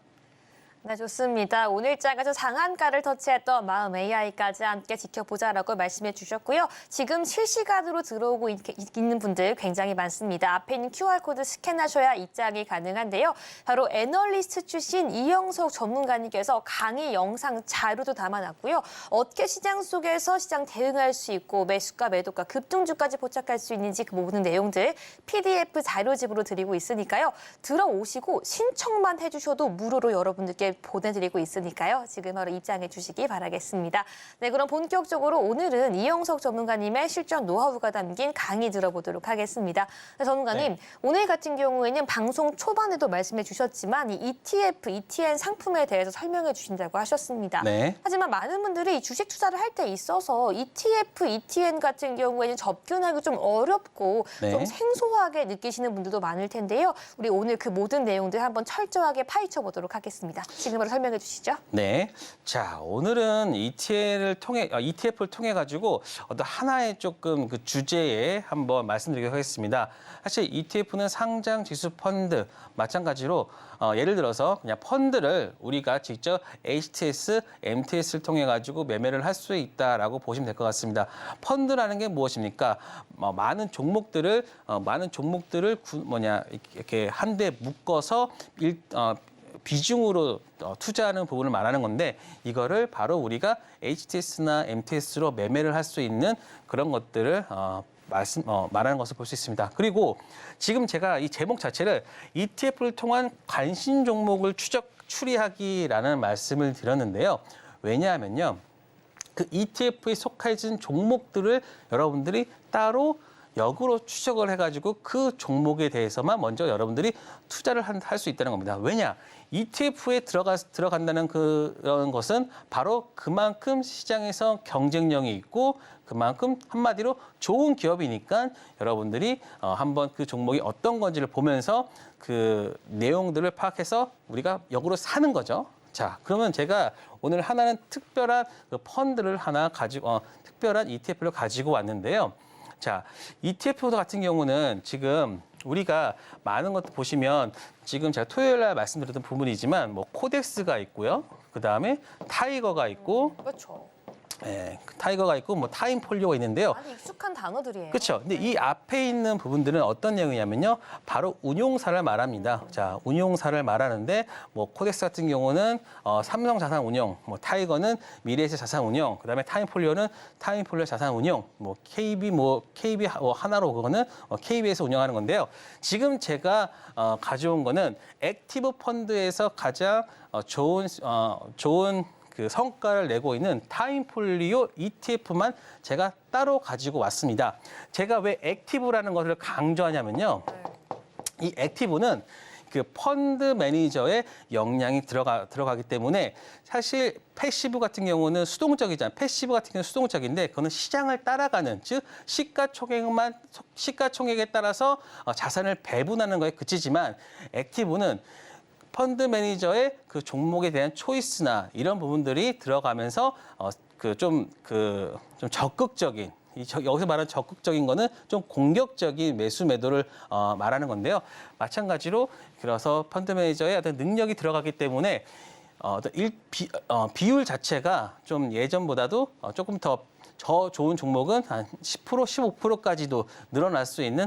네, 좋습니다. 오늘 장에서 상한가를 터치했던 마음 AI까지 함께 지켜보자라고 말씀해 주셨고요. 지금 실시간으로 들어오고 있는 분들 굉장히 많습니다. 앞에 있는 QR코드 스캔하셔야 입장이 가능한데요. 바로 애널리스트 출신 이영석 전문가님께서 강의 영상 자료도 담아놨고요. 어떻게 시장 속에서 시장 대응할 수 있고 매수가 매도가 급등주까지 포착할 수 있는지 그 모든 내용들 PDF 자료집으로 드리고 있으니까요. 들어오시고 신청만 해주셔도 무료로 여러분들께 보내드리고 있으니까요. 지금 바로 입장해 주시기 바라겠습니다. 네, 그럼 본격적으로 오늘은 이영석 전문가님의 실전 노하우가 담긴 강의 들어보도록 하겠습니다. 네, 전문가님, 오늘 같은 경우에는 방송 초반에도 말씀해 주셨지만 이 ETF, ETN 상품에 대해서 설명해 주신다고 하셨습니다. 네. 하지만 많은 분들이 주식 투자를 할 때 있어서 ETF, ETN 같은 경우에는 접근하기 좀 어렵고 좀 생소하게 느끼시는 분들도 많을 텐데요. 우리 오늘 그 모든 내용들 한번 철저하게 파헤쳐 보도록 하겠습니다. 지금으로 설명해 주시죠. 네. 자, 오늘은 ETF를 통해 가지고 어떤 하나의 조금 그 주제에 한번 말씀드리도록 하겠습니다. 사실 ETF는 상장 지수 펀드 마찬가지로 예를 들어서 그냥 펀드를 우리가 직접 HTS, MTS를 통해 가지고 매매를 할 수 있다라고 보시면 될 것 같습니다. 펀드라는 게 무엇입니까? 많은 종목들을 이렇게 한데 묶어서 비중으로 투자하는 부분을 말하는 건데 이거를 바로 우리가 HTS나 MTS로 매매를 할 수 있는 그런 것들을 말하는 것을 볼 수 있습니다. 그리고 지금 제가 이 제목 자체를 ETF를 통한 관심 종목을 추리하기라는 말씀을 드렸는데요. 왜냐하면요. 그 ETF에 속해진 종목들을 여러분들이 따로 역으로 추적을 해가지고 그 종목에 대해서만 먼저 여러분들이 투자를 할 수 있다는 겁니다. 왜냐? ETF에 들어간다는 그런 것은 바로 그만큼 시장에서 경쟁력이 있고 그만큼 한마디로 좋은 기업이니까 여러분들이 한번 그 종목이 어떤 건지를 보면서 그 내용들을 파악해서 우리가 역으로 사는 거죠. 자, 그러면 제가 오늘 하나는 특별한 그 펀드를 하나 특별한 ETF를 가지고 왔는데요. 자, ETF 같은 경우는 지금 우리가 많은 것들 보시면 지금 제가 토요일 날 말씀드렸던 부분이지만 뭐 코덱스가 있고요. 그다음에 타이거가 있고 그렇죠. 타이거가 있고 뭐 타임폴리오가 있는데요. 많이 익숙한 단어들이에요. 그렇죠. 근데 이 앞에 있는 부분들은 어떤 내용이냐면요. 바로 운용사를 말합니다. 자, 운용사를 말하는데 뭐 코덱스 같은 경우는 삼성 자산운용, 뭐 타이거는 미래에셋 자산운용, 그다음에 타임폴리오는 타임폴리오 자산운용, 뭐 KB 하나로 그거는 KB에서 운영하는 건데요. 지금 제가 가져온 거는 액티브 펀드에서 가장 좋은 그 성과를 내고 있는 타임폴리오 ETF만 제가 따로 가지고 왔습니다. 제가 왜 액티브라는 것을 강조하냐면요. 이 액티브는 그 펀드 매니저의 역량이 들어가기 때문에 사실 패시브 같은 경우는 수동적이잖아요. 패시브 같은 경우는 수동적인데 그거는 시장을 따라가는, 즉 시가총액에 따라서 자산을 배분하는 거에 그치지만 액티브는 펀드 매니저의 그 종목에 대한 초이스나 이런 부분들이 들어가면서 좀 적극적인, 여기서 말하는 적극적인 거는 좀 공격적인 매수 매도를 말하는 건데요. 마찬가지로 그래서 펀드 매니저의 어떤 능력이 들어가기 때문에 비율 자체가 좀 예전보다도 조금 더 좋은 종목은 한 10%, 15%까지도 늘어날 수 있는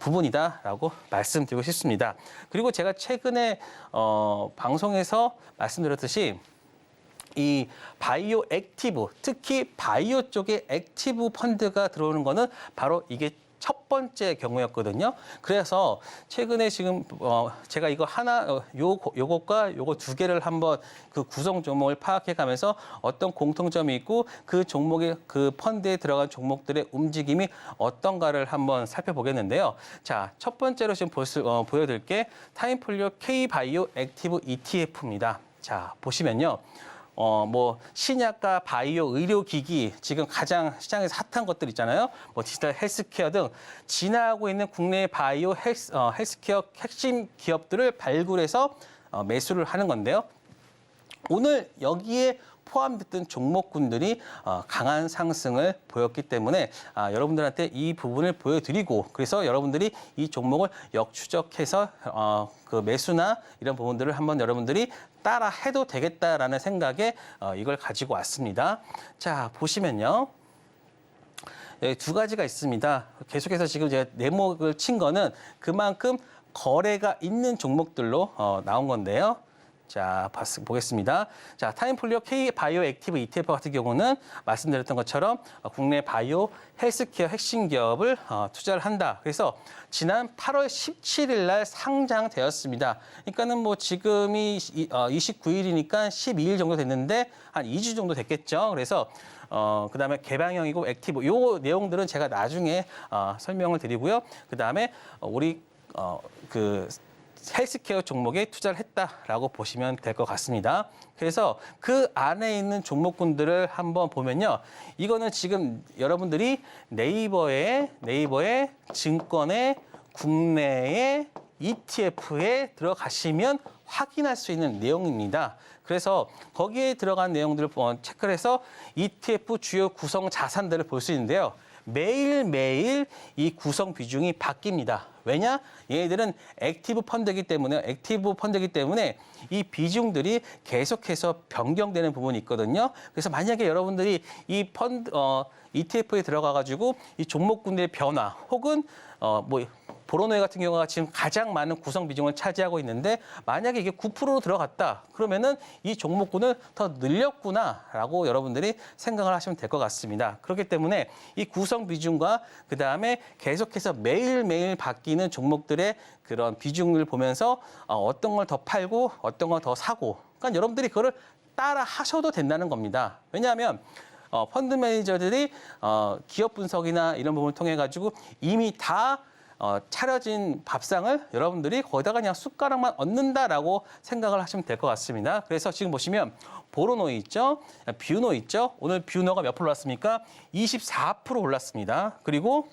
부분이다라고 말씀드리고 싶습니다. 그리고 제가 최근에 방송에서 말씀드렸듯이 이 바이오 액티브, 특히 바이오 쪽에 액티브 펀드가 들어오는 거는 바로 이게 첫 번째 경우였거든요. 그래서 최근에 지금 제가 이거 하나 요것과 요거 두 개를 한번 그 구성 종목을 파악해 가면서 어떤 공통점이 있고 그 종목의 그 펀드에 들어간 종목들의 움직임이 어떤가를 한번 살펴보겠는데요. 자, 첫 번째로 지금 보여드릴 게 타임폴리오 K바이오 액티브 ETF입니다. 자, 보시면요. 뭐 신약과 바이오 의료기기 지금 가장 시장에서 핫한 것들 있잖아요. 뭐 디지털 헬스케어 등 진화하고 있는 국내 바이오 헬스케어 핵심 기업들을 발굴해서 매수를 하는 건데요. 오늘 여기에 포함됐던 종목군들이 강한 상승을 보였기 때문에 여러분들한테 이 부분을 보여드리고 그래서 여러분들이 이 종목을 역추적해서 그 매수나 이런 부분들을 한번 여러분들이 따라 해도 되겠다라는 생각에 이걸 가지고 왔습니다. 자, 보시면요. 네, 두 가지가 있습니다. 계속해서 지금 제가 네모를 친 거는 그만큼 거래가 있는 종목들로 나온 건데요. 자, 보겠습니다. 자, 타임폴리오 K 바이오 액티브 ETF 같은 경우는 말씀드렸던 것처럼 국내 바이오 헬스케어 핵심 기업을 투자를 한다. 그래서 지난 8월 17일 날 상장되었습니다. 그러니까는 뭐 지금이 29일이니까 12일 정도 됐는데 한 2주 정도 됐겠죠. 그래서 그다음에 개방형이고 액티브 요 내용들은 제가 나중에 설명을 드리고요. 그다음에 우리 그 헬스케어 종목에 투자를 했다라고 보시면 될 것 같습니다. 그래서 그 안에 있는 종목군들을 한번 보면요. 이거는 지금 여러분들이 네이버의 증권의 국내의 ETF에 들어가시면 확인할 수 있는 내용입니다. 그래서 거기에 들어간 내용들을 체크를 해서 ETF 주요 구성 자산들을 볼 수 있는데요. 매일매일 이 구성 비중이 바뀝니다. 왜냐? 얘네들은 액티브 펀드이기 때문에 이 비중들이 계속해서 변경되는 부분이 있거든요. 그래서 만약에 여러분들이 이 펀드 ETF에 들어가가지고 이 종목군들의 변화 혹은 뭐 보로노에 같은 경우가 지금 가장 많은 구성 비중을 차지하고 있는데 만약에 이게 9%로 들어갔다 그러면은 이 종목군을 더 늘렸구나라고 여러분들이 생각을 하시면 될 것 같습니다. 그렇기 때문에 이 구성 비중과 그 다음에 계속해서 매일매일 바뀌는 종목들의 그런 비중을 보면서 어떤 걸 더 팔고 어떤 걸 더 사고 그러니까 여러분들이 그거를 따라 하셔도 된다는 겁니다. 왜냐하면 펀드 매니저들이 기업 분석이나 이런 부분을 통해 가지고 이미 다 차려진 밥상을 여러분들이 거기다가 그냥 숟가락만 얹는다라고 생각을 하시면 될 것 같습니다. 그래서 지금 보시면 보로노 있죠? 뷰노 있죠? 오늘 뷰노가 몇 프로 올랐습니까? 24% 올랐습니다. 그리고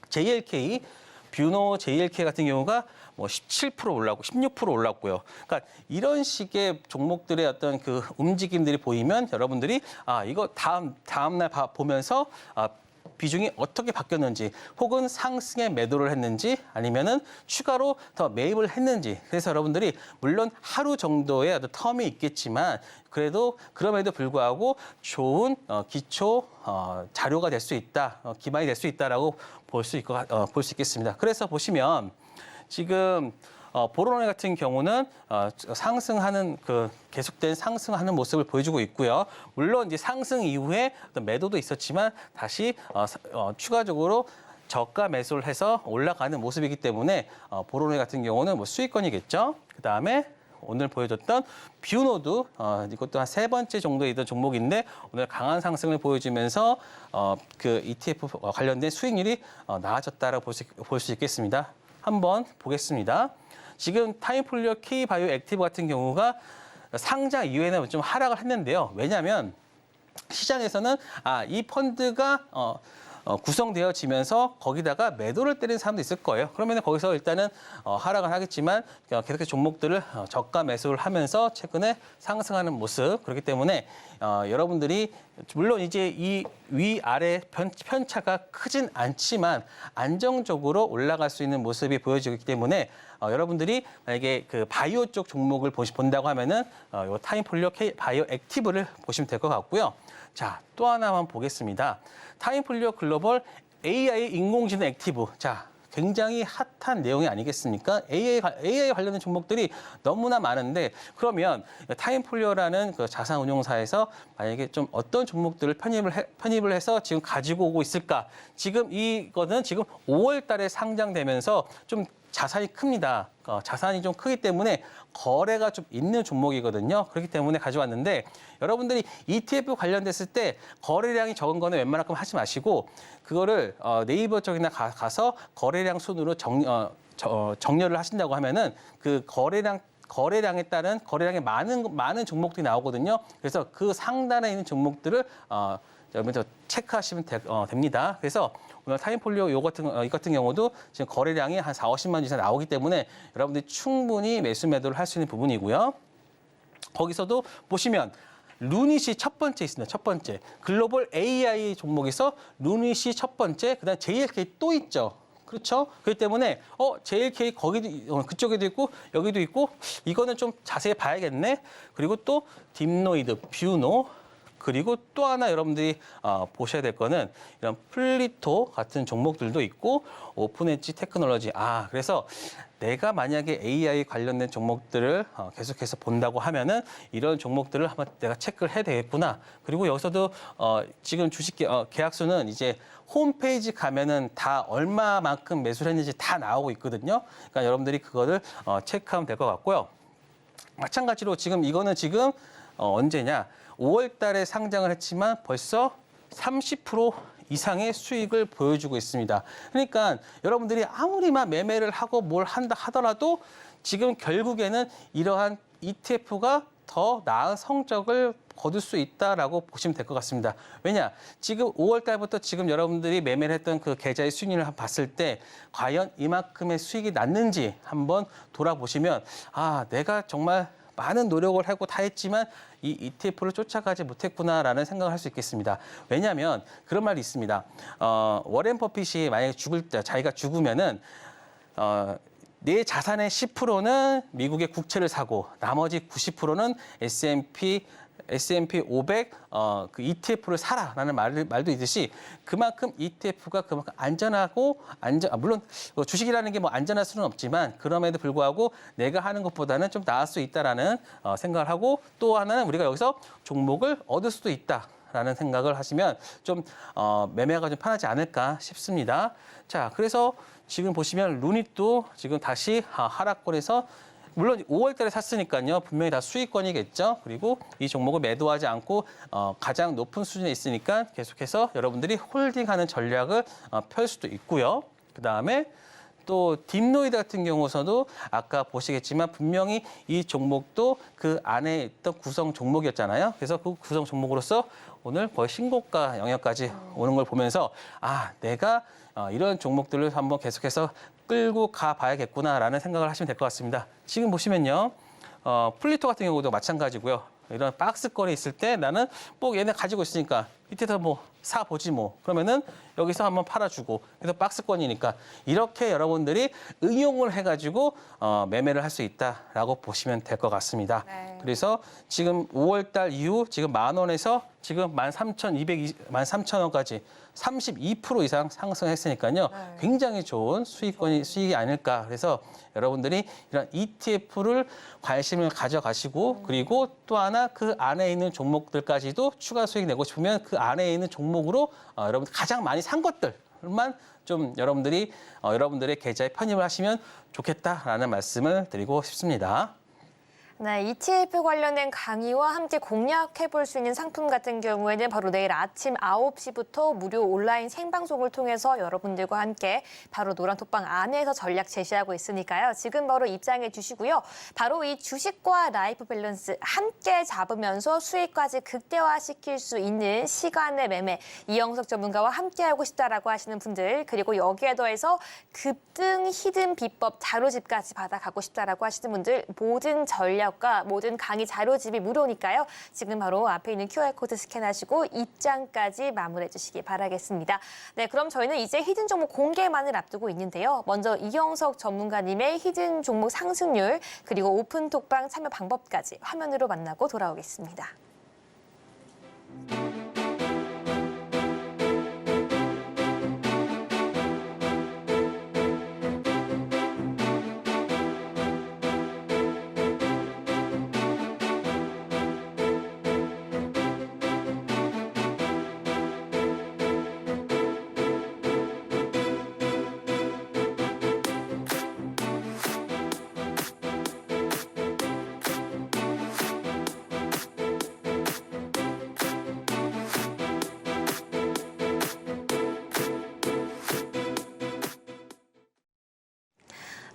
JLK, 뷰노 JLK 같은 경우가 뭐 17% 올랐고 16% 올랐고요. 그러니까 이런 식의 종목들의 어떤 그 움직임들이 보이면 여러분들이 이거 다음 날 보면서 비중이 어떻게 바뀌었는지 혹은 상승에 매도를 했는지 아니면은 추가로 더 매입을 했는지 그래서 여러분들이 물론 하루 정도의 어떤 텀이 있겠지만 그래도 그럼에도 불구하고 좋은 기초 자료가 될 수 있다, 기반이 될 수 있다라고 볼 수 있겠습니다. 그래서 보시면 지금 보로노 같은 경우는 상승하는 계속된 상승하는 모습을 보여주고 있고요. 물론 이제 상승 이후에 어떤 매도도 있었지만 다시 추가적으로 저가 매수를 해서 올라가는 모습이기 때문에 보로노 같은 경우는 뭐 수익권이겠죠. 그 다음에 오늘 보여줬던 뷰노도 이것도 한 3번째 정도에 있던 종목인데 오늘 강한 상승을 보여주면서 그 ETF 관련된 수익률이 나아졌다라고 볼 수 있겠습니다. 한번 보겠습니다. 지금 타임폴리오 K바이오 액티브 같은 경우가 상장 이후에는 좀 하락을 했는데요. 왜냐하면 시장에서는 이 펀드가 구성되어지면서 거기다가 매도를 때리는 사람도 있을 거예요. 그러면 거기서 일단은 하락을 하겠지만 계속해서 종목들을 저가 매수를 하면서 최근에 상승하는 모습. 그렇기 때문에 여러분들이 물론 이제 이 위아래 편차가 크진 않지만 안정적으로 올라갈 수 있는 모습이 보여지기 때문에 여러분들이 만약에 그 바이오 쪽 종목을 본다고 하면은 요 타임폴리오 바이오 액티브를 보시면 될 것 같고요. 자, 또 하나만 보겠습니다. 타임폴리오 글로벌 AI 인공지능 액티브. 자, 굉장히 핫한 내용이 아니겠습니까? AI 관련된 종목들이 너무나 많은데 그러면 타임폴리오라는 그 자산운용사에서 만약에 좀 어떤 종목들을 편입을 해서 지금 가지고 오고 있을까? 지금 이거는 지금 5월 달에 상장되면서 좀 자산이 큽니다. 자산이 좀 크기 때문에 거래가 좀 있는 종목이거든요. 그렇기 때문에 가져왔는데 여러분들이 ETF 관련됐을 때 거래량이 적은 거는 웬만하면 하지 마시고 그거를 네이버 쪽이나 가서 거래량 순으로 정렬을 하신다고 하면은 그 거래량에 따른 거래량이 많은 종목들이 나오거든요. 그래서 그 상단에 있는 종목들을 여러분들 체크하시면 됩니다. 그래서 오늘 타임폴리오 이 같은 경우도 지금 거래량이 한 4,50만 이상 나오기 때문에 여러분들이 충분히 매수 매도를 할 수 있는 부분이고요. 거기서도 보시면 루닛이 첫 번째 있습니다. 첫 번째. 글로벌 AI 종목에서 루닛이 첫 번째, 그다음 JLK 또 있죠. 그렇죠? 그렇기 때문에 JLK 거기도 그쪽에도 있고 여기도 있고 이거는 좀 자세히 봐야겠네. 그리고 또 딥노이드, 뷰노 그리고 또 하나 여러분들이 보셔야 될 거는 이런 플리토 같은 종목들도 있고 오픈 엣지 테크놀로지. 그래서 내가 만약에 AI 관련된 종목들을 계속해서 본다고 하면은 이런 종목들을 한번 내가 체크를 해야 되겠구나. 그리고 여기서도 지금 주식 계약수는 이제 홈페이지 가면은 다 얼마만큼 매수를 했는지 다 나오고 있거든요. 그러니까 여러분들이 그거를 체크하면 될 것 같고요. 마찬가지로 이거는 지금 언제냐? 5월 달에 상장을 했지만 벌써 30% 이상의 수익을 보여주고 있습니다. 그러니까 여러분들이 아무리만 매매를 하고 뭘 한다 하더라도 지금 결국에는 이러한 ETF가 더 나은 성적을 거둘 수 있다라고 보시면 될 것 같습니다. 왜냐? 지금 5월 달부터 지금 여러분들이 매매를 했던 그 계좌의 수익률을 봤을 때 과연 이만큼의 수익이 났는지 한번 돌아보시면 내가 정말 많은 노력을 하고 다 했지만 이 ETF를 쫓아가지 못했구나라는 생각을 할 수 있겠습니다. 왜냐하면 그런 말이 있습니다. 워렌 버핏이 만약에 자기가 죽으면은 내 자산의 10%는 미국의 국채를 사고 나머지 90%는 S&P 500 그 ETF를 사라라는 말도 있듯이 그만큼 ETF가 그만큼 안전하고 물론 주식이라는 게 뭐 안전할 수는 없지만 그럼에도 불구하고 내가 하는 것보다는 좀 나을 수 있다라는 생각을 하고 또 하나는 우리가 여기서 종목을 얻을 수도 있다라는 생각을 하시면 좀 매매가 좀 편하지 않을까 싶습니다. 자, 그래서 지금 보시면 루닛도 지금 다시 하락권에서 물론 5월 달에 샀으니까요. 분명히 다 수익권이겠죠. 그리고 이 종목을 매도하지 않고 가장 높은 수준에 있으니까 계속해서 여러분들이 홀딩하는 전략을 펼 수도 있고요. 그다음에 또 딥노이드 같은 경우서도 아까 보시겠지만 분명히 이 종목도 그 안에 있던 구성 종목이었잖아요. 그래서 그 구성 종목으로서 오늘 거의 신고가 영역까지 오는 걸 보면서 내가 이런 종목들을 한번 계속해서 끌고 가봐야겠구나라는 생각을 하시면 될 것 같습니다. 지금 보시면요. 플리토 같은 경우도 마찬가지고요. 이런 박스권에 있을 때 나는 뭐 얘네 가지고 있으니까 밑에서 뭐 사보지 뭐. 그러면은 여기서 한번 팔아주고 그래서 박스권이니까 이렇게 여러분들이 응용을 해가지고 매매를 할 수 있다라고 보시면 될 것 같습니다. 네. 그래서 지금 5월 달 이후 지금 10,000원에서 지금 13,200, 13,000원까지 32% 이상 상승했으니까요. 네. 굉장히 좋은 수익이 아닐까. 그래서 여러분들이 이런 ETF를 관심을 가져가시고 그리고 또 하나 그 안에 있는 종목들까지도 추가 수익 내고 싶으면 그 안에 있는 종목으로 여러분들 가장 많이 산 것들만 좀 여러분들이 여러분들의 계좌에 편입을 하시면 좋겠다라는 말씀을 드리고 싶습니다. 네, ETF 관련된 강의와 함께 공략해 볼 수 있는 상품 같은 경우에는 바로 내일 아침 9시부터 무료 온라인 생방송을 통해서 여러분들과 함께 바로 노란톡방 안에서 전략 제시하고 있으니까요. 지금 바로 입장해 주시고요. 바로 이 주식과 라이프 밸런스 함께 잡으면서 수익까지 극대화시킬 수 있는 시간의 매매, 이영석 전문가와 함께하고 싶다라고 하시는 분들, 그리고 여기에 더해서 급등 히든 비법 자료집까지 받아가고 싶다라고 하시는 분들, 모든 전략 모든 강의 자료집이 무료니까요. 지금 바로 앞에 있는 QR코드 스캔하시고 입장까지 마무리해 주시기 바라겠습니다. 네, 그럼 저희는 이제 히든 종목 공개만을 앞두고 있는데요. 먼저 이영석 전문가님의 히든 종목 상승률 그리고 오픈톡방 참여 방법까지 화면으로 만나고 돌아오겠습니다.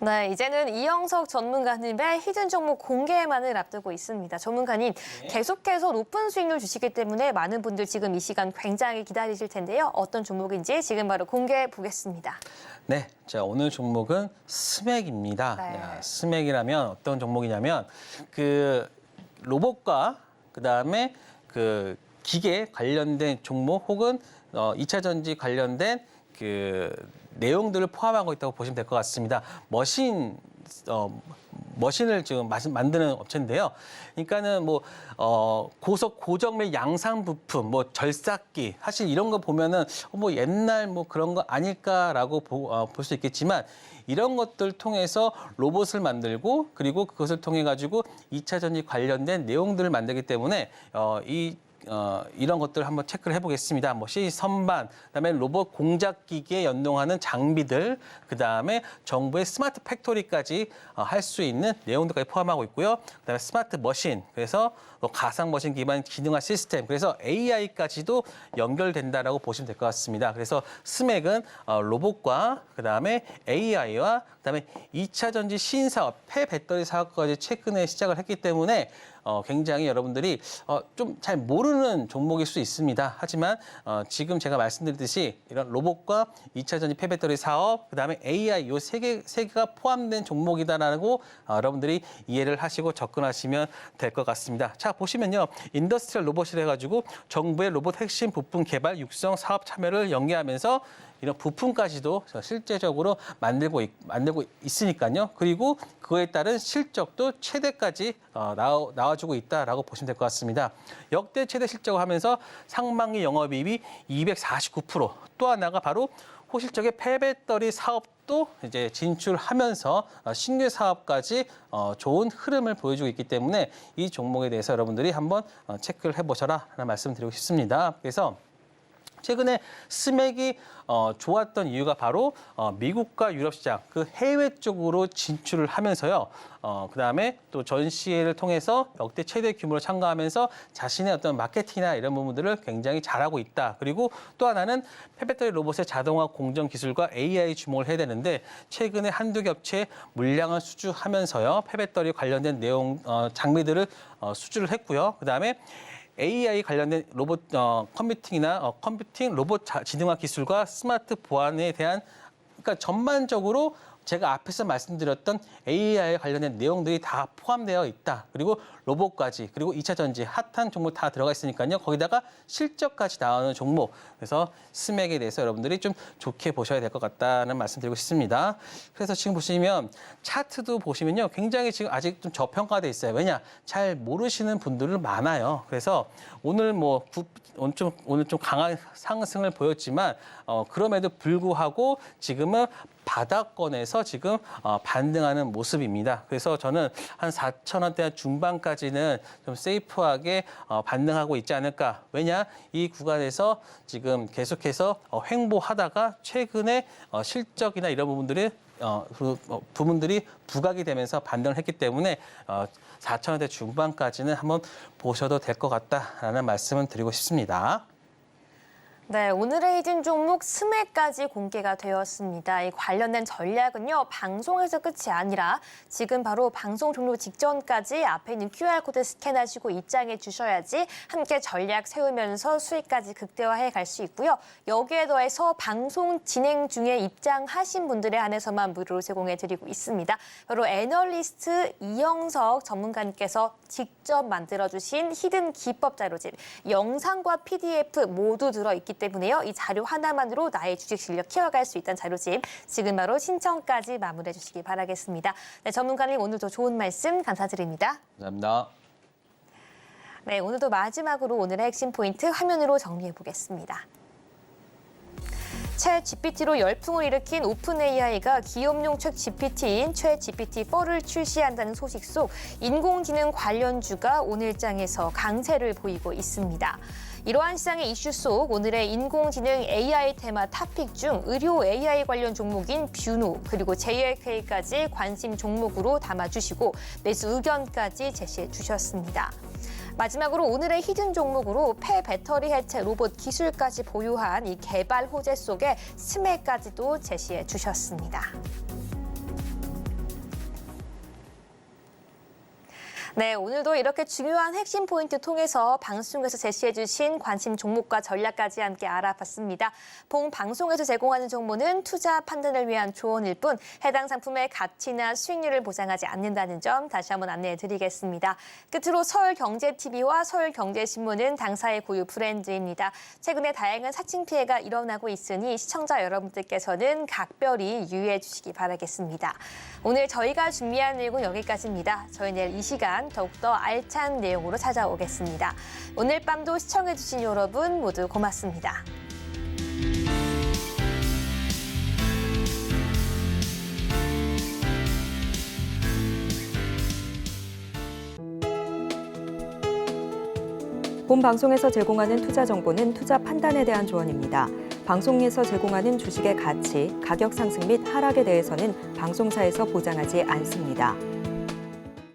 네, 이제는 이영석 전문가님의 히든 종목 공개만을 앞두고 있습니다. 전문가님, 계속해서 높은 수익률 주시기 때문에 많은 분들 지금 이 시간 굉장히 기다리실 텐데요. 어떤 종목인지 지금 바로 공개해 보겠습니다. 네, 자 오늘 종목은 스맥입니다. 네. 야, 스맥이라면 어떤 종목이냐면 그 로봇과 그다음에 그 기계 관련된 종목 혹은 2차 전지 관련된 그 내용들을 포함하고 있다고 보시면 될 것 같습니다. 머신을 지금 만드는 업체인데요. 그러니까는 뭐 고정매 양산 부품, 뭐 절삭기, 사실 이런 거 보면은 뭐 옛날 뭐 그런 거 아닐까라고 볼 수 있겠지만 이런 것들 통해서 로봇을 만들고 그리고 그것을 통해 가지고 2차 전지 관련된 내용들을 만들기 때문에 이런 것들을 한번 체크를 해보겠습니다. 뭐 선반, 그다음에 로봇 공작 기기에 연동하는 장비들, 그다음에 정부의 스마트 팩토리까지 할 수 있는 내용들까지 포함하고 있고요. 그다음에 스마트 머신, 그래서 가상 머신 기반 기능화 시스템, 그래서 AI까지도 연결된다라고 보시면 될 것 같습니다. 그래서 스맥은 로봇과 그다음에 AI와 그다음에 2차 전지 신사업, 폐배터리 사업까지 최근에 시작을 했기 때문에 굉장히 여러분들이 좀 잘 모르는 종목일 수 있습니다. 하지만 지금 제가 말씀드렸듯이 이런 로봇과 2차 전지 폐배터리 사업, 그다음에 AI 이 세 개가 포함된 종목이다라고 여러분들이 이해를 하시고 접근하시면 될 것 같습니다. 자, 보시면요. 인더스트리얼 로봇이라 해가지고 정부의 로봇 핵심 부품 개발 육성 사업 참여를 연계하면서 이런 부품까지도 실제적으로 만들고 있으니까요. 그리고 그에 따른 실적도 최대까지 나와주고 있다라고 보시면 될 것 같습니다. 역대 최대 실적을 하면서 상반기 영업이익이 249%, 또 하나가 바로 호실적의 폐배터리 사업도 이제 진출하면서 신규 사업까지 좋은 흐름을 보여주고 있기 때문에 이 종목에 대해서 여러분들이 한번 체크를 해보셔라라는 말씀드리고 싶습니다. 그래서 최근에 스맥이 좋았던 이유가 바로 미국과 유럽 시장, 그 해외 쪽으로 진출을 하면서요. 그다음에 또 전시회를 통해서 역대 최대 규모로 참가하면서 자신의 어떤 마케팅이나 이런 부분들을 굉장히 잘하고 있다. 그리고 또 하나는 폐배터리 로봇의 자동화 공정 기술과 AI 주목을 해야 되는데 최근에 한두 겹체 물량을 수주하면서요. 폐배터리 관련된 내용 장비들을 수주를 했고요. 그다음에 AI 관련된 로봇 컴퓨팅이나 컴퓨팅 로봇 지능화 기술과 스마트 보안에 대한 그러니까 전반적으로 제가 앞에서 말씀드렸던 AI 관련된 내용들이 다 포함되어 있다. 그리고 로봇까지, 그리고 2차 전지, 핫한 종목 다 들어가 있으니까요. 거기다가 실적까지 나오는 종목. 그래서 스맥에 대해서 여러분들이 좀 좋게 보셔야 될 것 같다는 말씀드리고 싶습니다. 그래서 지금 보시면 차트도 보시면요. 굉장히 지금 아직 좀 저평가돼 있어요. 왜냐? 잘 모르시는 분들은 많아요. 그래서 오늘 오늘 좀 강한 상승을 보였지만 그럼에도 불구하고 지금은 바닥권에서 지금 반등하는 모습입니다. 그래서 저는 한 4,000원대 중반까지는 좀 세이프하게 반등하고 있지 않을까. 왜냐? 이 구간에서 지금 계속해서 횡보하다가 최근에 실적이나 이런 부분들이 부각이 되면서 반등을 했기 때문에 4,000원대 중반까지는 한번 보셔도 될 것 같다라는 말씀을 드리고 싶습니다. 네, 오늘의 히든 종목 스맥까지 공개가 되었습니다. 이 관련된 전략은요, 방송에서 끝이 아니라 지금 바로 방송 종료 직전까지 앞에 있는 QR코드 스캔하시고 입장해 주셔야지 함께 전략 세우면서 수익까지 극대화해 갈 수 있고요. 여기에 더해서 방송 진행 중에 입장하신 분들에 한해서만 무료로 제공해 드리고 있습니다. 바로 애널리스트 이영석 전문가님께서 직접 만들어주신 히든 기법 자료집, 영상과 PDF 모두 들어있기 때문에요. 이 자료 하나만으로 나의 주식 실력 키워갈 수 있다는 자료집 지금 바로 신청까지 마무리해 주시기 바라겠습니다. 네, 전문가님 오늘도 좋은 말씀 감사드립니다. 감사합니다. 네, 오늘도 마지막으로 오늘의 핵심 포인트 화면으로 정리해 보겠습니다. 챗 GPT로 열풍을 일으킨 오픈 AI가 기업용 챗 GPT인 챗 GPT-4를 출시한다는 소식 속 인공지능 관련주가 오늘장에서 강세를 보이고 있습니다. 이러한 시장의 이슈 속 오늘의 인공지능 AI 테마 토픽 중 의료 AI 관련 종목인 뷰노 그리고 JLK까지 관심 종목으로 담아주시고 매수 의견까지 제시해 주셨습니다. 마지막으로 오늘의 히든 종목으로 폐배터리 해체 로봇 기술까지 보유한 이 개발 호재 속에 스맥까지도 제시해 주셨습니다. 네, 오늘도 이렇게 중요한 핵심 포인트 통해서 방송에서 제시해 주신 관심 종목과 전략까지 함께 알아봤습니다. 본 방송에서 제공하는 정보는 투자 판단을 위한 조언일 뿐 해당 상품의 가치나 수익률을 보장하지 않는다는 점 다시 한번 안내해 드리겠습니다. 끝으로 서울경제TV와 서울경제신문은 당사의 고유 브랜드입니다. 최근에 다양한 사칭 피해가 일어나고 있으니 시청자 여러분들께서는 각별히 유의해 주시기 바라겠습니다. 오늘 저희가 준비한 내용은 여기까지입니다. 저희 내일 이 시간 더욱더 알찬 내용으로 찾아오겠습니다. 오늘 밤도 시청해주신 여러분 모두 고맙습니다. 본 방송에서 제공하는 투자 정보는 투자 판단에 대한 조언입니다. 방송에서 제공하는 주식의 가치, 가격 상승 및 하락에 대해서는 방송사에서 보장하지 않습니다.